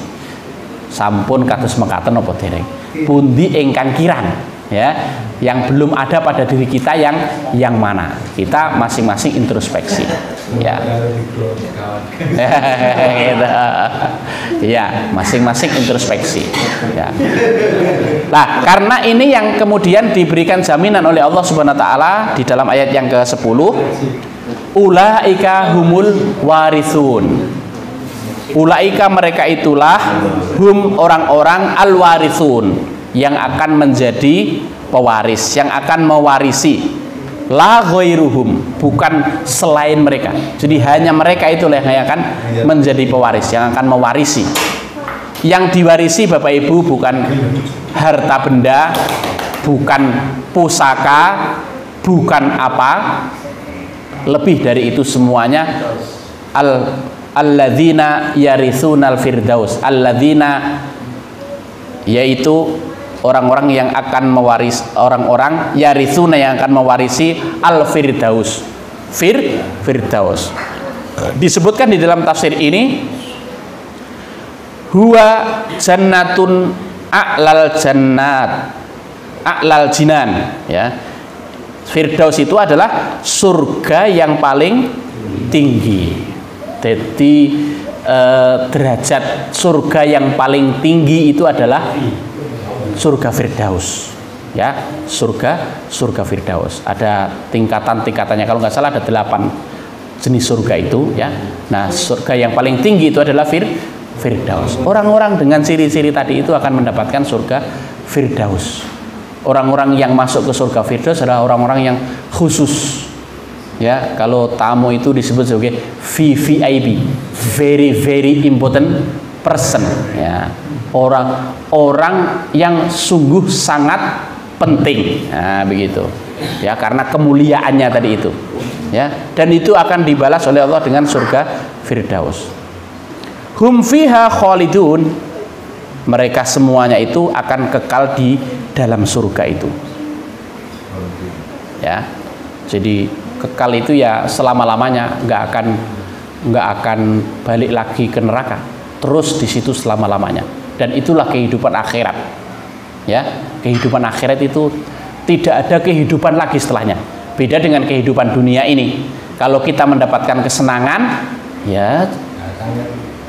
Sampun kados mekaten apa dereng? Pundi ingkang kirang, ya, yang belum ada pada diri kita yang mana? Kita masing-masing introspeksi, ya. Gitu. Ya, masing-masing introspeksi, ya. Nah, karena ini yang kemudian diberikan jaminan oleh Allah Subhanahu wa taala di dalam ayat yang ke-10. Ulaika humul warithun. Ulaika mereka itulah hum orang-orang al-warithun yang akan menjadi pewaris yang akan mewarisi, la ghairuhum, bukan selain mereka. Jadi hanya mereka itulah yang akan menjadi pewaris, yang akan mewarisi. Yang diwarisi Bapak Ibu bukan harta benda, bukan pusaka, bukan apa, lebih dari itu semuanya. Alladzina yaritsunal firdaus, alladzina, yaitu orang-orang yang akan mewaris, orang-orang yaritsuna yang akan mewarisi al-firdaus. Firdaus. Disebutkan di dalam tafsir ini, huwa jannatun a'lal jannat, a'lal jinan, ya. Firdaus itu adalah surga yang paling tinggi. Jadi derajat surga yang paling tinggi itu adalah surga Firdaus, ya, surga Firdaus. Ada tingkatannya, kalau nggak salah ada 8 jenis surga itu, ya. Nah, surga yang paling tinggi itu adalah Firdaus. Orang-orang dengan ciri-ciri tadi itu akan mendapatkan surga Firdaus. Orang-orang yang masuk ke surga Firdaus adalah orang-orang yang khusus, ya. Kalau tamu itu disebut sebagai VVIP, very very important person, ya. Orang yang sungguh sangat penting, nah, begitu, ya, karena kemuliaannya tadi itu, ya, dan itu akan dibalas oleh Allah dengan surga Firdaus. Hum fiha khalidun, mereka semuanya itu akan kekal di dalam surga itu, ya. Jadi kekal itu ya selama-lamanya, nggak akan balik lagi ke neraka, terus di situ selama-lamanya. Dan itulah kehidupan akhirat, ya. Kehidupan akhirat itu tidak ada kehidupan lagi setelahnya. Beda dengan kehidupan dunia ini. Kalau kita mendapatkan kesenangan, ya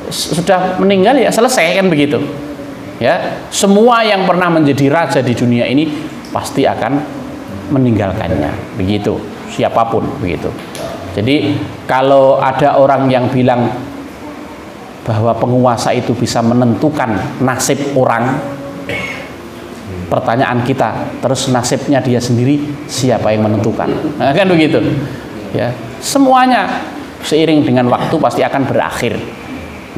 sudah meninggal ya selesai, kan begitu, ya. Semua yang pernah menjadi raja di dunia ini pasti akan meninggalkannya, begitu, siapapun, begitu. Jadi kalau ada orang yang bilang bahwa penguasa itu bisa menentukan nasib orang, pertanyaan kita, terus nasibnya dia sendiri siapa yang menentukan? Nah, kan begitu, ya. Semuanya seiring dengan waktu pasti akan berakhir,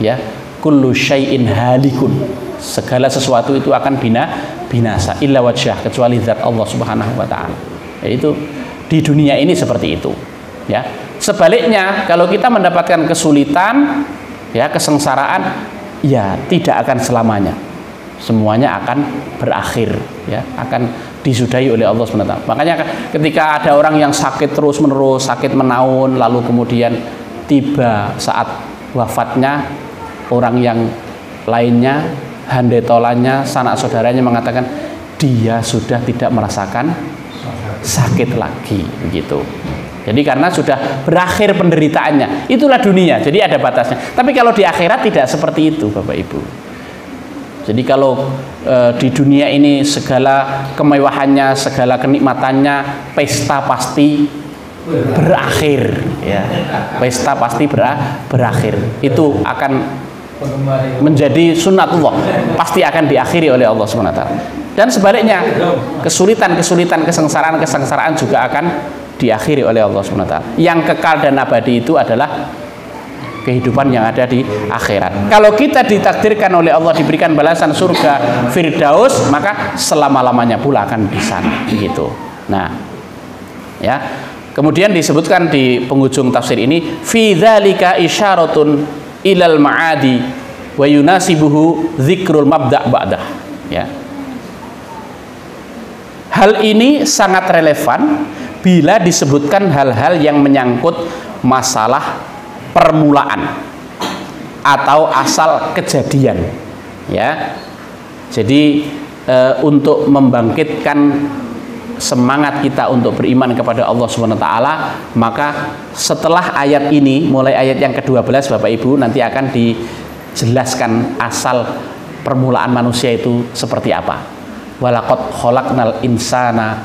ya. Kullu syai'in halikun, segala sesuatu itu akan binasa illa wajhah, kecuali zat Allah Subhanahu wa taala. Yaitu di dunia ini seperti itu, ya. Sebaliknya, kalau kita mendapatkan kesulitan, ya, kesengsaraan, ya tidak akan selamanya. Semuanya akan berakhir, ya, akan disudahi oleh Allah SWT. Makanya ketika ada orang yang sakit terus-menerus, sakit menaun, lalu kemudian tiba saat wafatnya, orang yang lainnya, handetolannya, sanak saudaranya mengatakan dia sudah tidak merasakan sakit lagi, begitu. Jadi karena sudah berakhir penderitaannya, itulah dunia. Jadi ada batasnya. Tapi kalau di akhirat tidak seperti itu, Bapak Ibu. Jadi kalau di dunia ini segala kemewahannya, segala kenikmatannya, pesta pasti berakhir, ya. Pesta pasti berakhir. Itu akan menjadi sunnatullah, pasti akan diakhiri oleh Allah SWT. Dan sebaliknya, kesulitan, kesengsaraan juga akan diakhiri oleh Allah SWT. Yang kekal dan abadi itu adalah kehidupan yang ada di akhirat. Kalau kita ditakdirkan oleh Allah diberikan balasan surga Firdaus, maka selama-lamanya pula akan di sana, gitu. Nah, ya. Kemudian disebutkan di penghujung tafsir ini, fi dzalika isyaratun ilal ma'adi wa yunasibuhu dzikrul mabda' ba'dah, ya. Hal ini sangat relevan bila disebutkan hal-hal yang menyangkut masalah permulaan atau asal kejadian, ya. Jadi untuk membangkitkan semangat kita untuk beriman kepada Allah SWT, maka setelah ayat ini, mulai ayat yang ke-12 Bapak Ibu, nanti akan dijelaskan asal permulaan manusia itu seperti apa. Walaqad khalaqnal insana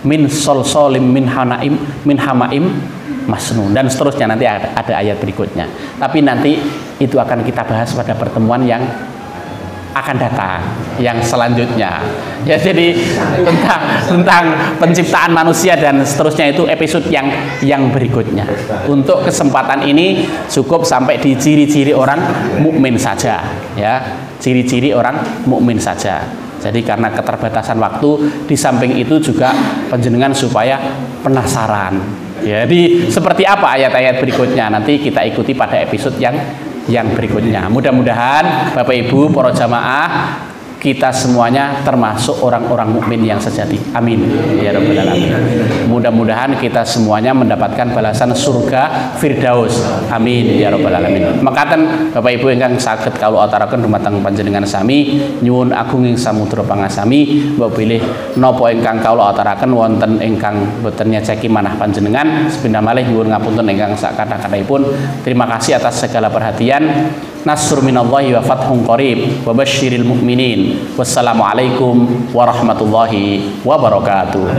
min solsolim min hamaim masnun, dan seterusnya. Nanti ada ayat berikutnya, tapi nanti itu akan kita bahas pada pertemuan yang akan datang yang selanjutnya. Ya, jadi tentang penciptaan manusia dan seterusnya itu episode yang berikutnya. Untuk kesempatan ini cukup sampai di ciri-ciri orang mukmin saja, ya. Ciri-ciri orang mukmin saja. Jadi karena keterbatasan waktu, di samping itu juga panjenengan supaya penasaran. Jadi seperti apa ayat-ayat berikutnya nanti kita ikuti pada episode yang berikutnya. Mudah-mudahan Bapak Ibu para jamaah kita semuanya termasuk orang-orang mukmin yang sejati. Amin ya rabbal alamin. Mudah-mudahan kita semuanya mendapatkan balasan surga Firdaus. Amin ya rabbal alamin. Makaten Bapak Ibu ingkang saged kawula aturaken dumateng panjenengan sami nyuwun agung ing samudra pangasami mbok bilih napa ingkang kawula aturaken wonten ingkang boten nyeceki manah panjenengan sepindah malih nyuwun ngapunten ingkang sakatha-kathahipun. Terima kasih atas segala perhatian. Nasrun minallahi wa fathun qarib wa basyiril mu'minin. Wassalamualaikum warahmatullahi wabarakatuh.